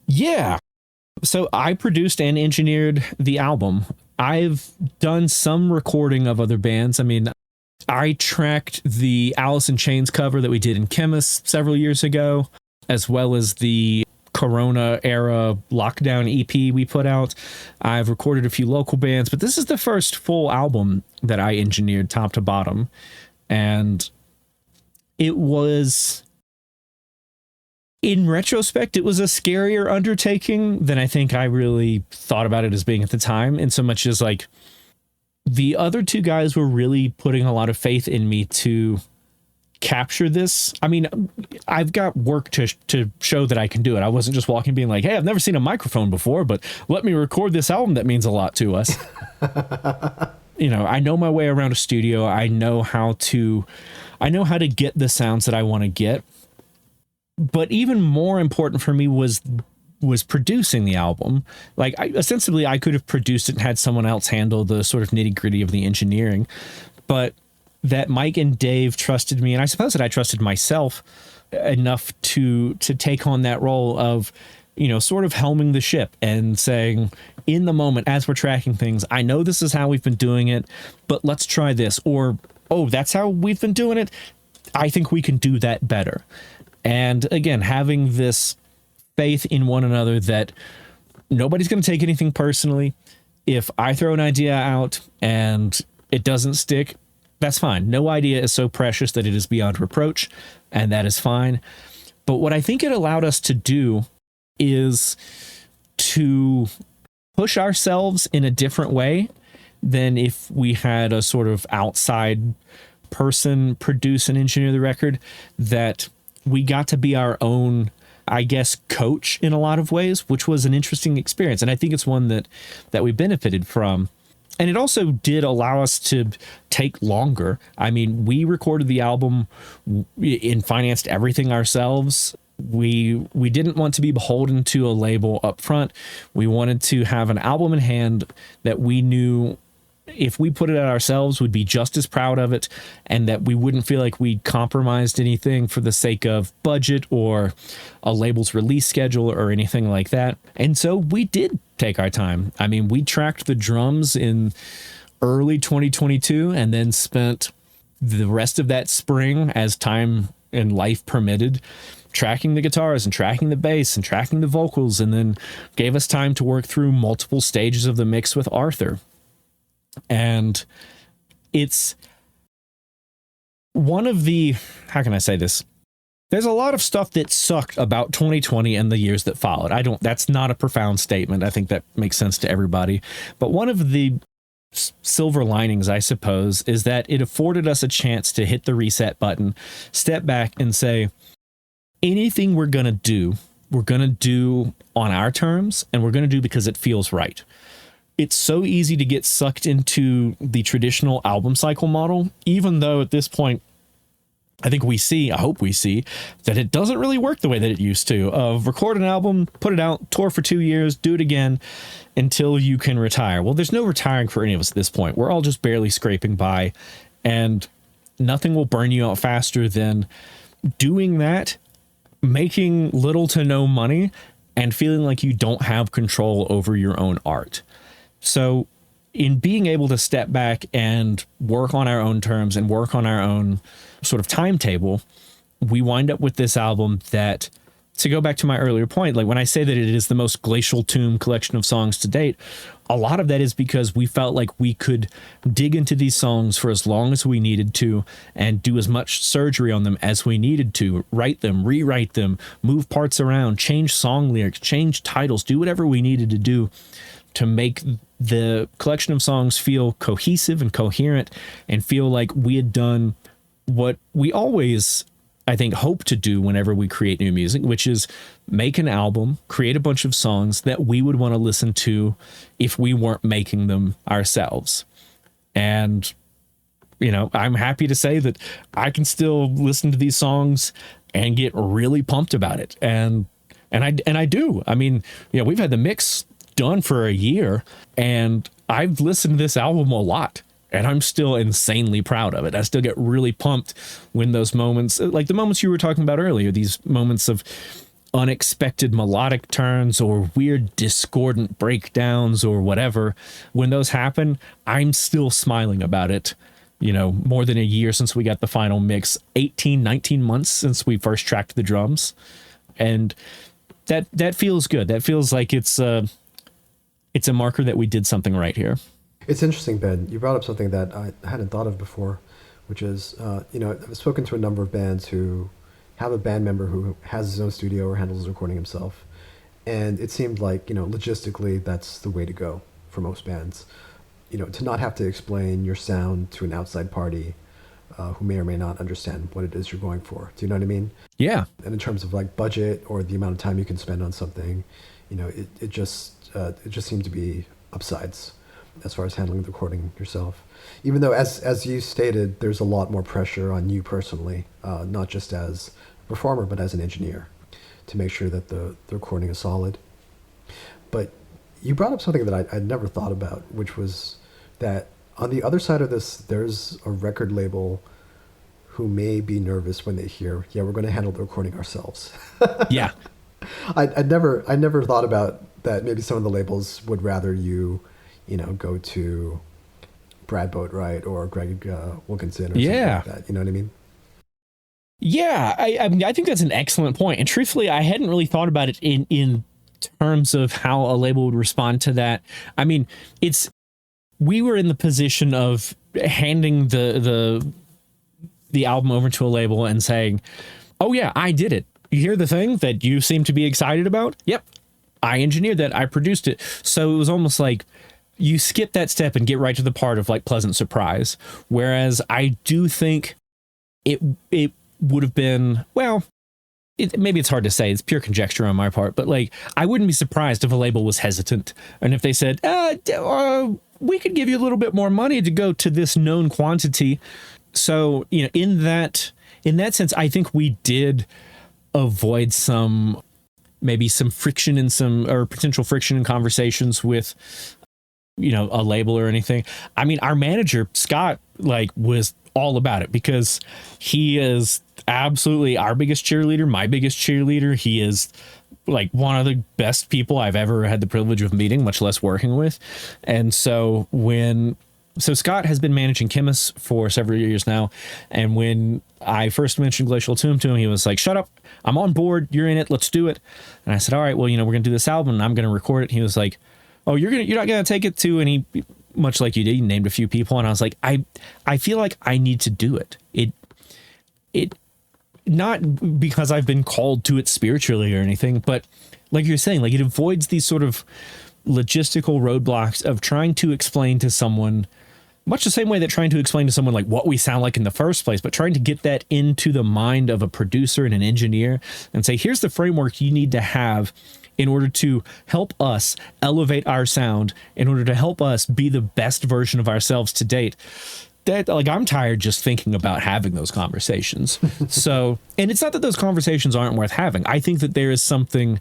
Yeah. So I produced and engineered the album. I've done some recording of other bands. I mean, I tracked the Alice in Chains cover that we did in Chemist several years ago, as well as the Corona era lockdown EP we put out. I've recorded a few local bands, but this is the first full album that I engineered top to bottom. And it was, in retrospect, it was a scarier undertaking than I think I really thought about it as being at the time, in so much as like the other two guys were really putting a lot of faith in me to capture this. I mean, I've got work to show that I can do it. I wasn't just walking being like, hey, I've never seen a microphone before, but let me record this album that means a lot to us. You know, I know my way around a studio. I know how to get the sounds that I want to get. But even more important for me was producing the album. Like, ostensibly, I could have produced it and had someone else handle the sort of nitty gritty of the engineering, but that Mike and Dave trusted me, and I suppose that I trusted myself enough to take on that role of, you know, sort of helming the ship and saying, in the moment, as we're tracking things, I know this is how we've been doing it, but let's try this. Or, oh, that's how we've been doing it. I think we can do that better. And again, having this faith in one another that nobody's going to take anything personally. If I throw an idea out and it doesn't stick, that's fine. No idea is so precious that it is beyond reproach, and that is fine. But what I think it allowed us to do is to push ourselves in a different way than if we had a sort of outside person produce and engineer the record, that we got to be our own, I guess, coach in a lot of ways, which was an interesting experience. And I think it's one that we benefited from. And it also did allow us to take longer. I mean, we recorded the album and financed everything ourselves. We didn't want to be beholden to a label up front. We wanted to have an album in hand that we knew if we put it out ourselves, we'd be just as proud of it, and that we wouldn't feel like we'd compromised anything for the sake of budget or a label's release schedule or anything like that. And so we did take our time. I mean, we tracked the drums in early 2022 and then spent the rest of that spring, as time and life permitted, tracking the guitars and tracking the bass and tracking the vocals, and then gave us time to work through multiple stages of the mix with Arthur. And it's one of the, how can I say this? There's a lot of stuff that sucked about 2020 and the years that followed. That's not a profound statement. I think that makes sense to everybody. But one of the silver linings, I suppose, is that it afforded us a chance to hit the reset button, step back and say, anything we're going to do on our terms, and we're going to do because it feels right. It's so easy to get sucked into the traditional album cycle model, even though at this point, I hope we see that it doesn't really work the way that it used to, of record an album, put it out, tour for 2 years, do it again until you can retire. Well, there's no retiring for any of us at this point. We're all just barely scraping by, and nothing will burn you out faster than doing that, making little to no money, and feeling like you don't have control over your own art. So in being able to step back and work on our own terms and work on our own sort of timetable, we wind up with this album that, to go back to my earlier point, like when I say that it is the most Glacial Tomb collection of songs to date, a lot of that is because we felt like we could dig into these songs for as long as we needed to and do as much surgery on them as we needed to, write them, rewrite them, move parts around, change song lyrics, change titles, do whatever we needed to do to make the collection of songs feel cohesive and coherent and feel like we had done what we always, I think, hope to do whenever we create new music, which is make an album, create a bunch of songs that we would want to listen to if we weren't making them ourselves. And, you know, I'm happy to say that I can still listen to these songs and get really pumped about it. And I do. I mean, you know, we've had the mix done for a year, and I've listened to this album a lot, And I'm still insanely proud of it. I still get really pumped when those moments, like the moments you were talking about earlier, these moments of unexpected melodic turns or weird discordant breakdowns or whatever, when those happen, I'm still smiling about it. You know, more than a year since we got the final mix, 18, 19 months since we first tracked the drums. And that feels good. That feels like it's a marker that we did something right here. It's interesting, Ben. You brought up something that I hadn't thought of before, which is, I've spoken to a number of bands who have a band member who has his own studio or handles his recording himself. And it seemed like, logistically, that's the way to go for most bands. To not have to explain your sound to an outside party who may or may not understand what it is you're going for. Do you know what I mean? Yeah. And in terms of like budget or the amount of time you can spend on something, it just seemed to be upsides as far as handling the recording yourself. Even though, as you stated, there's a lot more pressure on you personally, not just as a performer, but as an engineer, to make sure that the recording is solid. But you brought up something that I'd never thought about, which was that on the other side of this, there's a record label who may be nervous when they hear, we're going to handle the recording ourselves. Yeah. I never thought about that. Maybe some of the labels would rather you go to Brad Boatwright or Greg Wilkinson or something like that. You know what I mean? Yeah, I mean, I think that's an excellent point. And truthfully, I hadn't really thought about it in terms of how a label would respond to that. I mean, we were in the position of handing the album over to a label and saying, oh yeah, I did it. You hear the thing that you seem to be excited about? Yep. I engineered that. I produced it. So it was almost like you skip that step and get right to the part of like pleasant surprise. Whereas I do think it would have been, well, maybe it's hard to say. It's pure conjecture on my part, but like, I wouldn't be surprised if a label was hesitant. And if they said, we could give you a little bit more money to go to this known quantity. So, in that sense, I think we did avoid maybe some friction or potential friction in conversations with, a label or anything. I mean, our manager, Scott, was all about it because he is absolutely our biggest cheerleader, my biggest cheerleader. He is one of the best people I've ever had the privilege of meeting, much less working with. And so Scott has been managing Chemis for several years now. And when I first mentioned Glacial Tomb to him, he was like, shut up, I'm on board, you're in it, let's do it. And I said, all right, well, we're going to do this album and I'm going to record it. And he was like, oh, you're not going to take it to any, much like you did, you named a few people. And I was like, I feel like I need to do it. It not because I've been called to it spiritually or anything, but like you're saying, it avoids these sort of logistical roadblocks of trying to explain to someone, much the same way that trying to explain to someone what we sound like in the first place, but trying to get that into the mind of a producer and an engineer and say, here's the framework you need to have in order to help us elevate our sound, in order to help us be the best version of ourselves to date. That I'm tired just thinking about having those conversations. So, and it's not that those conversations aren't worth having. I think that there is something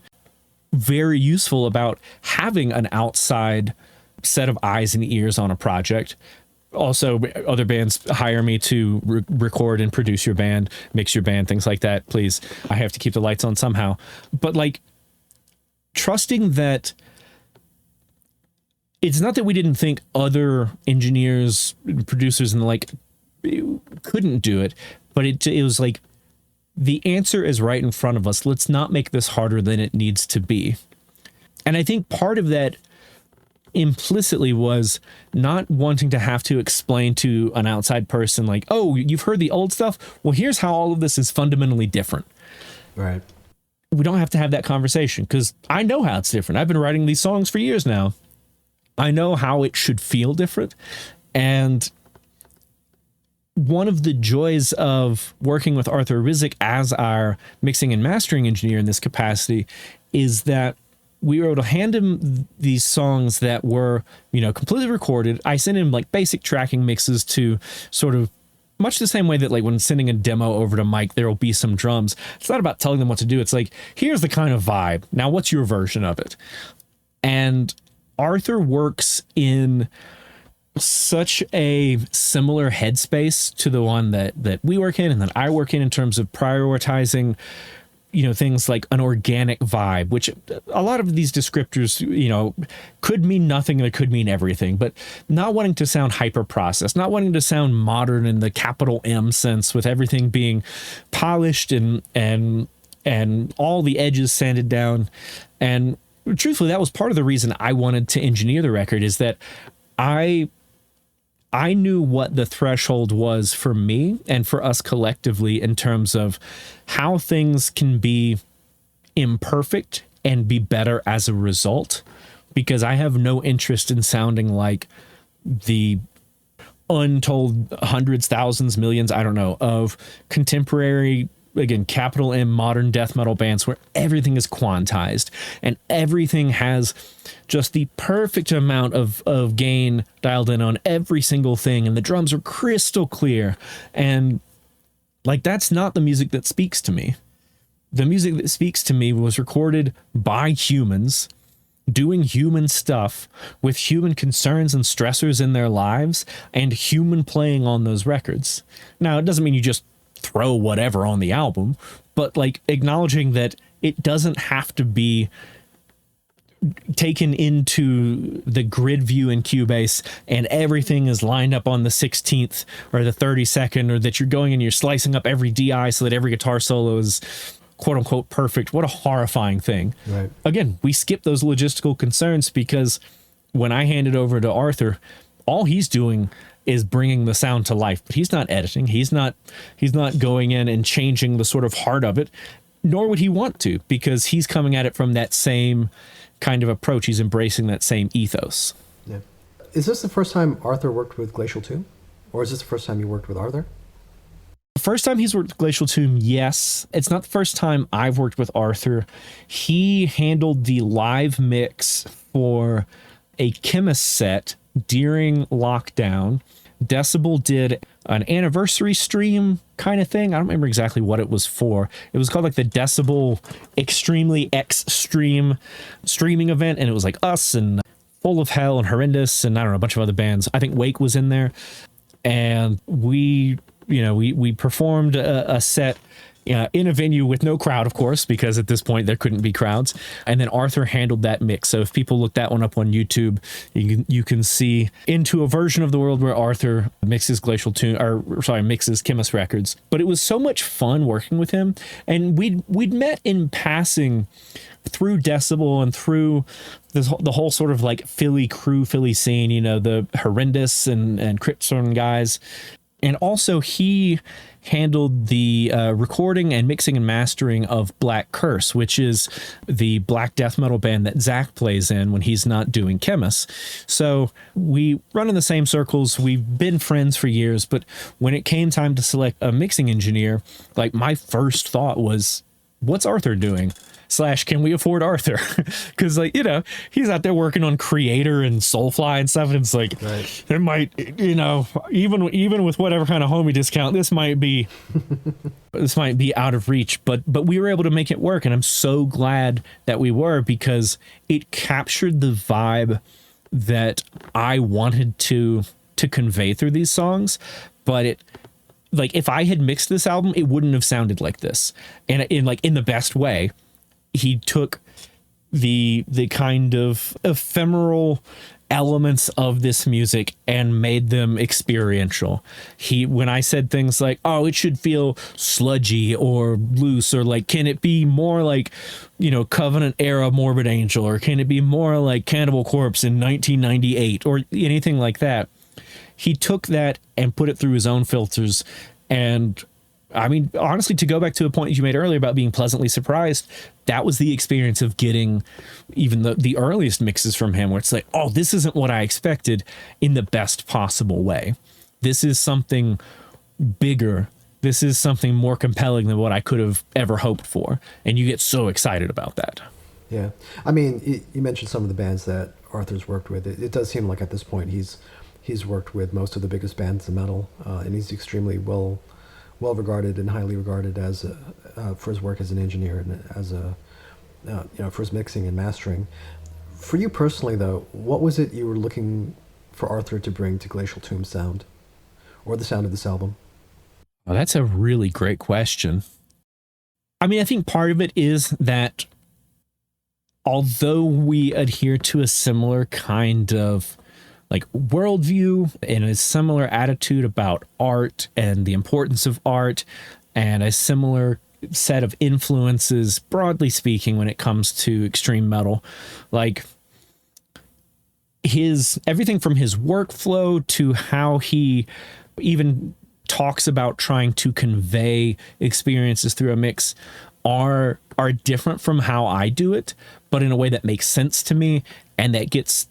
very useful about having an outside set of eyes and ears on a project. Also, other bands hire me to record and produce your band, mix your band, things like that. Please, I have to keep the lights on somehow. But trusting that it's not that we didn't think other engineers, producers, and couldn't do it, but it was the answer is right in front of us. Let's not make this harder than it needs to be. And I think part of that implicitly was not wanting to have to explain to an outside person oh, you've heard the old stuff? Well, here's how all of this is fundamentally different. Right. We don't have to have that conversation because I know how it's different. I've been writing these songs for years now. I know how it should feel different. And one of the joys of working with Arthur Rizik as our mixing and mastering engineer in this capacity is that we were able to hand him these songs that were, completely recorded. I sent him basic tracking mixes to sort of much the same way that when sending a demo over to Mike, there will be some drums. It's not about telling them what to do. It's here's the kind of vibe. Now, what's your version of it? And Arthur works in such a similar headspace to the one that we work in and that I work in terms of prioritizing, things like an organic vibe, which a lot of these descriptors, could mean nothing and it could mean everything, but not wanting to sound hyper processed, not wanting to sound modern in the capital M sense, with everything being polished and all the edges sanded down. And truthfully, that was part of the reason I wanted to engineer the record, is that I knew what the threshold was for me and for us collectively in terms of how things can be imperfect and be better as a result, because I have no interest in sounding like the untold hundreds, thousands, millions, I don't know, of contemporary, again, capital M modern death metal bands where everything is quantized and everything has just the perfect amount of gain dialed in on every single thing, and the drums are crystal clear. And like, that's not the music that speaks to me. The music that speaks to me was recorded by humans doing human stuff with human concerns and stressors in their lives and human playing on those records. Now, it doesn't mean you just throw whatever on the album, but like acknowledging that it doesn't have to be taken into the grid view in Cubase and everything is lined up on the 16th or the 32nd, or that you're going and you're slicing up every DI so that every guitar solo is quote unquote perfect. What a horrifying thing. Right. Again, we skip those logistical concerns, because when I hand it over to Arthur, all he's doing is bringing the sound to life, but he's not editing. He's not going in and changing the sort of heart of it, nor would he want to, because he's coming at it from that same kind of approach. He's embracing that same ethos. Yeah. Is this the first time Arthur worked with Glacial Tomb? Or is this the first time you worked with Arthur? The first time he's worked with Glacial Tomb, yes. It's not the first time I've worked with Arthur. He handled the live mix for a Chemist set during lockdown. Decibel did an anniversary stream kind of thing. I don't remember exactly what it was for. It was called like the Decibel Extremely Extreme streaming event, and it was like us and Full of Hell and Horrendous and I don't know, a bunch of other bands. I think Wake was in there, and we performed a set in a venue with no crowd, of course, because at this point there couldn't be crowds. And then Arthur handled that mix. So if people look that one up on YouTube, you can see into a version of the world where Arthur mixes mixes Chemist records. But it was so much fun working with him, and we'd met in passing through Decibel and through the whole sort of like Philly scene, the Horrendous and Cryptstone guys. And also he handled the recording and mixing and mastering of Black Curse, which is the black death metal band that Zach plays in when he's not doing Chemist. So we run in the same circles. We've been friends for years, but when it came time to select a mixing engineer, like my first thought was, what's Arthur doing? / can we afford Arthur? Because he's out there working on Creator and Soulfly and stuff, and it's like, right, it might, even with whatever kind of homie discount, this might be out of reach, but we were able to make it work, and I'm so glad that we were, because it captured the vibe that I wanted to convey through these songs. But it, like, if I had mixed this album, it wouldn't have sounded like this, and in the best way. He took the kind of ephemeral elements of this music and made them experiential. When I said things like, oh, it should feel sludgy or loose, or like, can it be more like, Covenant era Morbid Angel, or can it be more like Cannibal Corpse in 1998, or anything like that? He took that and put it through his own filters. And I mean, honestly, to go back to a point you made earlier about being pleasantly surprised, that was the experience of getting even the earliest mixes from him, where it's like, oh, this isn't what I expected, in the best possible way. This is something bigger. This is something more compelling than what I could have ever hoped for. And you get so excited about that. Yeah. I mean, you mentioned some of the bands that Arthur's worked with. It does seem like at this point he's worked with most of the biggest bands in metal, and he's extremely well regarded and highly regarded as for his work as an engineer and as for his mixing and mastering. For you personally, though, what was it you were looking for Arthur to bring to Glacial Tomb sound, or the sound of this album? Well, that's a really great question. I mean, I think part of it is that although we adhere to a similar kind of like worldview and a similar attitude about art and the importance of art and a similar set of influences, broadly speaking, when it comes to extreme metal, like everything from his workflow to how he even talks about trying to convey experiences through a mix are different from how I do it, but in a way that makes sense to me and that gets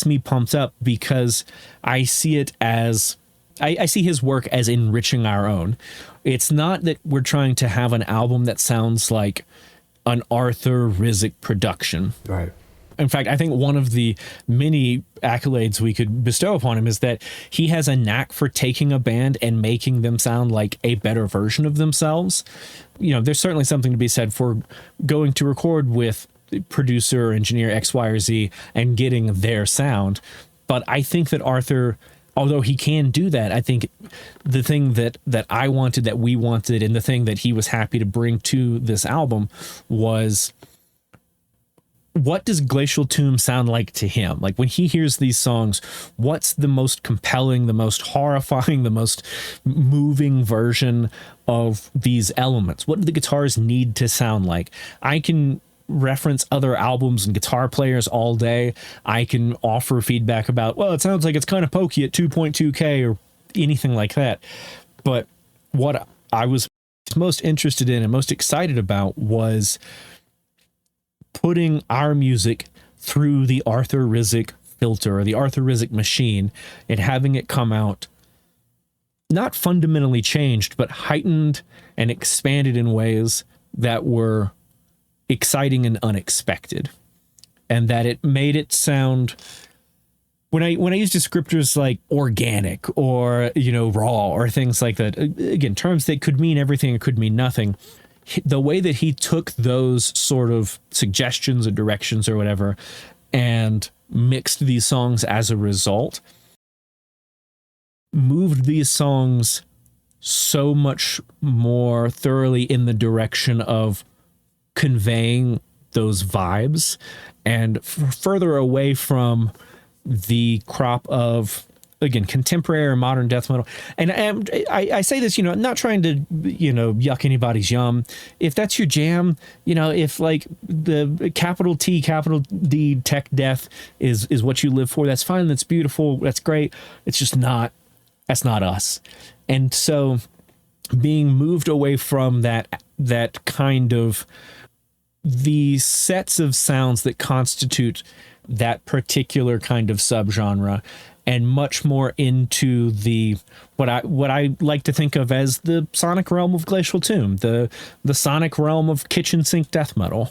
me pumped up, because I see it as I see his work as enriching our own. It's not that we're trying to have an album that sounds like an Arthur Rizek production. Right. In fact, I think one of the many accolades we could bestow upon him is that he has a knack for taking a band and making them sound like a better version of themselves. You know, there's certainly something to be said for going to record with producer or engineer X, Y, or Z and getting their sound. But I think that Arthur, although he can do that, I think the thing that I wanted, that we wanted, and the thing that he was happy to bring to this album was, what does Glacial Tomb sound like to him? Like when he hears these songs, what's the most compelling, the most horrifying, the most moving version of these elements? What do the guitars need to sound like? I can reference other albums and guitar players all day. I can offer feedback about, well, it sounds like it's kind of pokey at 2.2K or anything like that. But what I was most interested in and most excited about was putting our music through the Arthur Rizek filter or the Arthur Rizek machine and having it come out not fundamentally changed, but heightened and expanded in ways that were exciting and unexpected. And that it made it sound, when I use descriptors like organic or, you know, raw or things like that, again, terms that could mean everything or could mean nothing, the way that he took those sort of suggestions or directions or whatever and mixed these songs as a result, moved these songs so much more thoroughly in the direction of conveying those vibes and further away from the crop of, again, contemporary or modern death metal. And I say this, you know, not trying to, you know, yuck anybody's yum. If that's your jam, you know, if like the capital T, capital D tech death is what you live for, that's fine. That's beautiful. That's great. It's just not, that's not us. And so being moved away from that kind of the sets of sounds that constitute that particular kind of subgenre, and much more into the what I like to think of as the sonic realm of Glacial Tomb, the sonic realm of kitchen sink death metal.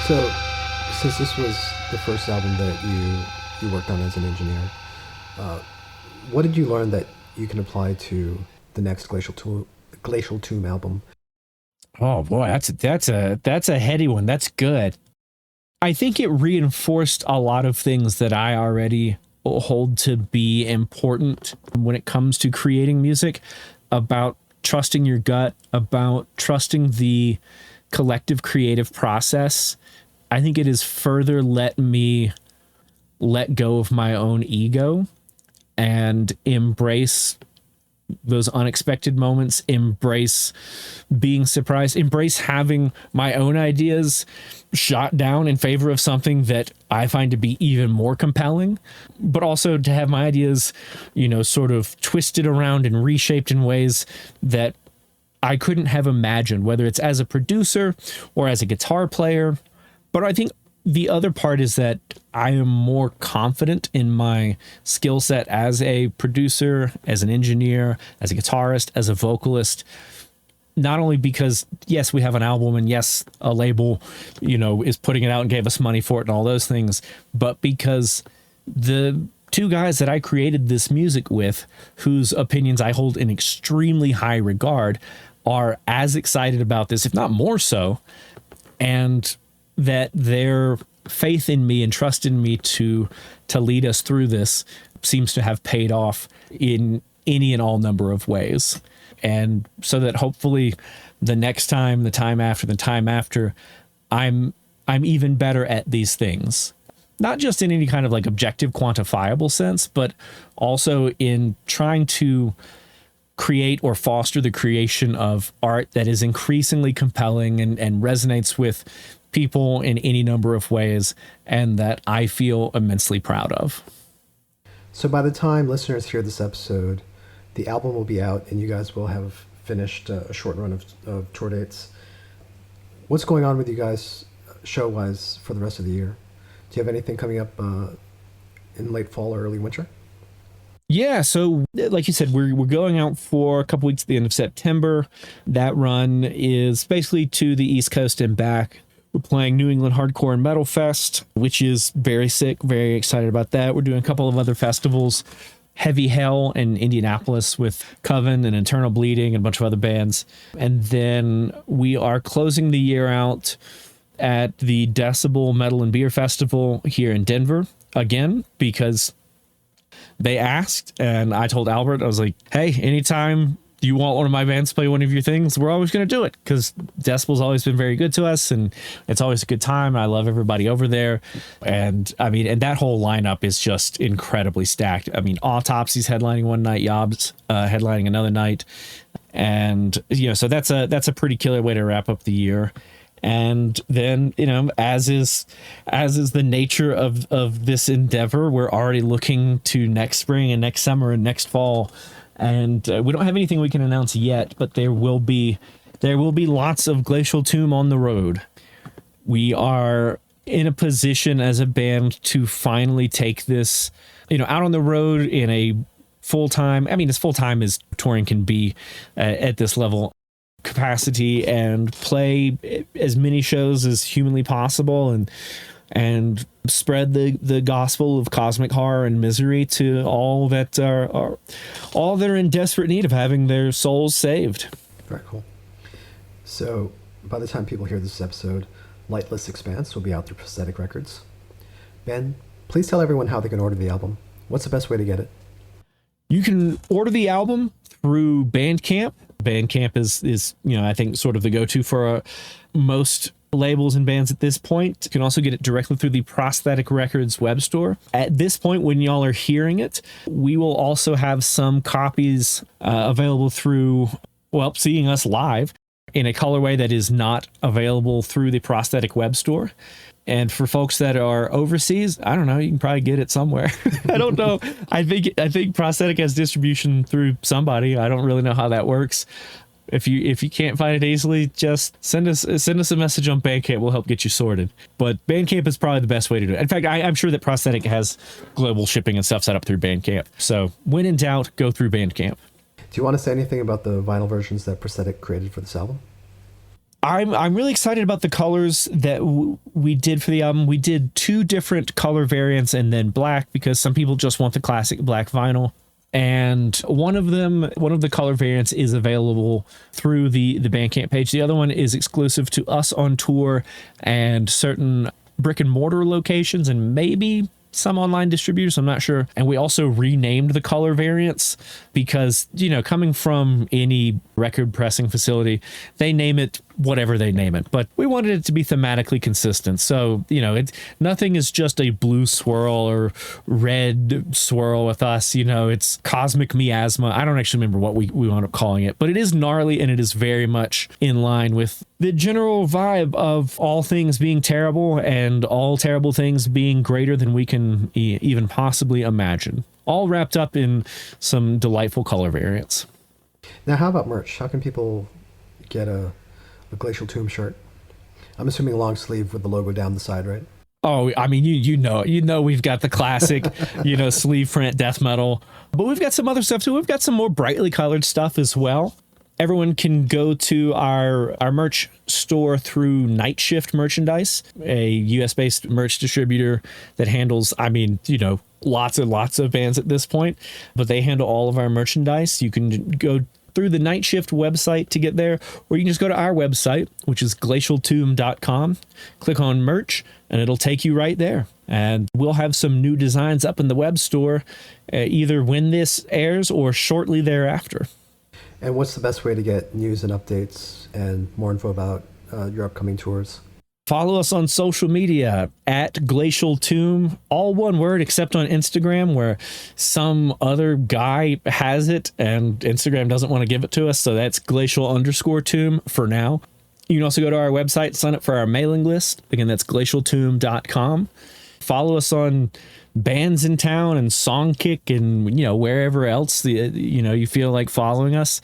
So, since this was the first album that you worked on as an engineer, what did you learn that you can apply to the next Glacial Tomb album? Oh boy, that's a heady one. That's good. I think it reinforced a lot of things that I already hold to be important when it comes to creating music, about trusting your gut, about trusting the collective creative process. I think it has further let me let go of my own ego and embrace those unexpected moments, embrace being surprised, embrace having my own ideas shot down in favor of something that I find to be even more compelling, but also to have my ideas, sort of twisted around and reshaped in ways that I couldn't have imagined, whether it's as a producer or as a guitar player. But I think the other part is that I am more confident in my skill set as a producer, as an engineer, as a guitarist, as a vocalist. Not only because, yes, we have an album and yes, a label, is putting it out and gave us money for it and all those things, but because the two guys that I created this music with, whose opinions I hold in extremely high regard, are as excited about this, if not more so, and that their faith in me and trust in me to lead us through this seems to have paid off in any and all number of ways. And so that hopefully the next time, the time after, I'm even better at these things. Not just in any kind of like objective quantifiable sense, but also in trying to create or foster the creation of art that is increasingly compelling and resonates with people in any number of ways, and that I feel immensely proud of. So by the time listeners hear this episode, the album will be out and you guys will have finished a short run of tour dates. What's going on with you guys show-wise for the rest of the year? Do you have anything coming up in late fall or early winter? Yeah, so like you said, we're going out for a couple weeks at the end of September. That run is basically to the East Coast and back. We're playing New England Hardcore and Metal Fest, which is very sick, very excited about that. We're doing a couple of other festivals, Heavy Hell in Indianapolis with Coven and Eternal Bleeding and a bunch of other bands. And then we are closing the year out at the Decibel Metal and Beer Festival here in Denver again, because they asked, and I told Albert, I was like, hey, anytime you want one of my bands to play one of your things, we're always going to do it, because Decibel's always been very good to us and it's always a good time. I love everybody over there. And I mean, and that whole lineup is just incredibly stacked. I mean, Autopsy's headlining one night, Yob's headlining another night. And, so that's a pretty killer way to wrap up the year. And then, as is the nature of this endeavor, we're already looking to next spring and next summer and next fall. And we don't have anything we can announce yet, but there will be lots of Glacial Tomb on the road. We are in a position as a band to finally take this, out on the road in a full-time, as full-time as touring can be at this level, capacity, and play as many shows as humanly possible and spread the gospel of cosmic horror and misery to all that are in desperate need of having their souls saved. Very cool. So by the time people hear this episode, Lightless Expanse will be out through Prosthetic Records. Ben, please tell everyone how they can order the album. What's the best way to get it? You can order the album through Bandcamp. Bandcamp is I think sort of the go-to for most labels and bands at this point. You can also get it directly through the Prosthetic Records web store. At this point, when y'all are hearing it, we will also have some copies available through, seeing us live in a colorway that is not available through the Prosthetic web store. And for folks that are overseas, I don't know, you can probably get it somewhere. I don't know. I think Prosthetic has distribution through somebody. I don't really know how that works. If you can't find it easily, just send us a message on Bandcamp. We'll help get you sorted. But Bandcamp is probably the best way to do it. In fact, I'm sure that Prosthetic has global shipping and stuff set up through Bandcamp. So when in doubt, go through Bandcamp. Do you want to say anything about the vinyl versions that Prosthetic created for this album? I'm really excited about the colors that we did for the album. We did 2 different color variants and then black, because some people just want the classic black vinyl. And one of the color variants is available through the Bandcamp page. The other one is exclusive to us on tour and certain brick and mortar locations and maybe some online distributors, I'm not sure. And we also renamed the color variants because, coming from any record pressing facility, they name it whatever they name it, but we wanted it to be thematically consistent. So, nothing is just a blue swirl or red swirl with us. It's cosmic miasma. I don't actually remember what we wound up calling it, but it is gnarly and it is very much in line with the general vibe of all things being terrible and all terrible things being greater than we can even possibly imagine. All wrapped up in some delightful color variants. Now, how about merch? How can people get a Glacial Tomb shirt? I'm assuming a long sleeve with the logo down the side, right? Oh, I mean, you know, we've got the classic, sleeve print death metal, but we've got some other stuff too. We've got some more brightly colored stuff as well. Everyone can go to our merch store through Night Shift Merchandise, a US-based merch distributor that handles, lots and lots of bands at this point, but they handle all of our merchandise. You can go through the Night Shift website to get there, or you can just go to our website, which is glacialtomb.com, click on merch, and it'll take you right there. And we'll have some new designs up in the web store, either when this airs or shortly thereafter. And what's the best way to get news and updates and more info about your upcoming tours? Follow us on social media at Glacial Tomb, all one word except on Instagram, where some other guy has it and Instagram doesn't want to give it to us. So that's glacial_tomb for now. You can also go to our website, sign up for our mailing list. Again, that's glacialtomb.com. Follow us on bands in town and Songkick and, wherever else you feel like following us.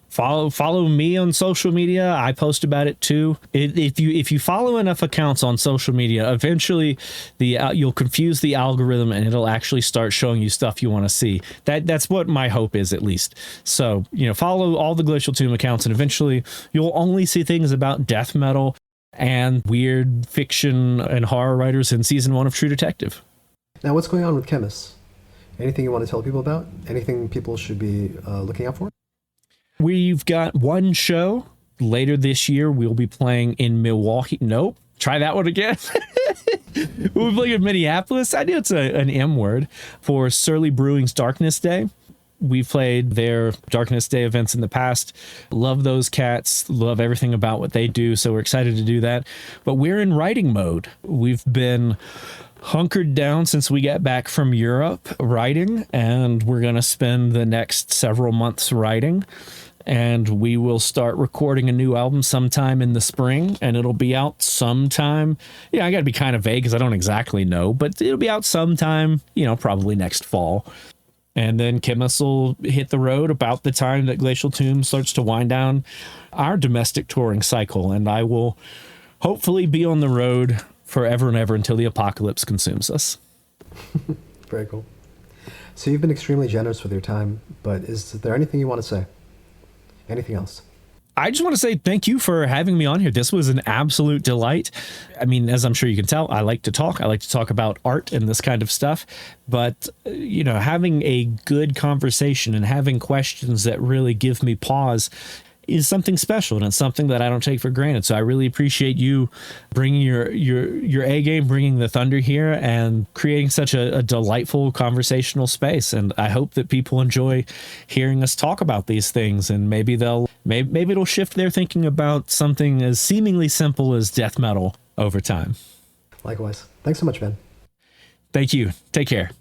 Follow me on social media. I post about it too. If you follow enough accounts on social media, eventually you'll confuse the algorithm and it'll actually start showing you stuff you want to see. That's what my hope is, at least. So, follow all the Glacial Tomb accounts and eventually you'll only see things about death metal and weird fiction and horror writers in season 1 of True Detective. Now, what's going on with Chemists? Anything you want to tell people about? Anything people should be looking out for? We've got one show later this year. We'll be playing in Milwaukee. Nope. Try that one again. We'll be playing in Minneapolis. I knew it's an M word, for Surly Brewing's Darkness Day. We've played their Darkness Day events in the past. Love those cats. Love everything about what they do. So we're excited to do that. But we're in writing mode. We've been hunkered down since we got back from Europe writing, and we're going to spend the next several months writing. And we will start recording a new album sometime in the spring, and it'll be out sometime. I got to be kind of vague because I don't exactly know, but it'll be out sometime, probably next fall. And then Chemists will hit the road about the time that Glacial Tomb starts to wind down our domestic touring cycle. And I will hopefully be on the road forever and ever until the apocalypse consumes us. Very cool. So you've been extremely generous with your time, but is there anything you want to say? Anything else? I just want to say thank you for having me on here. This was an absolute delight. I mean, as I'm sure you can tell, I like to talk. I like to talk about art and this kind of stuff. But, having a good conversation and having questions that really give me pause is something special, and it's something that I don't take for granted. So I really appreciate you bringing your A game, bringing the thunder here, and creating such a delightful conversational space. And I hope that people enjoy hearing us talk about these things, and maybe it'll shift their thinking about something as seemingly simple as death metal over time. Likewise. Thanks so much, Ben. Thank you. Take care.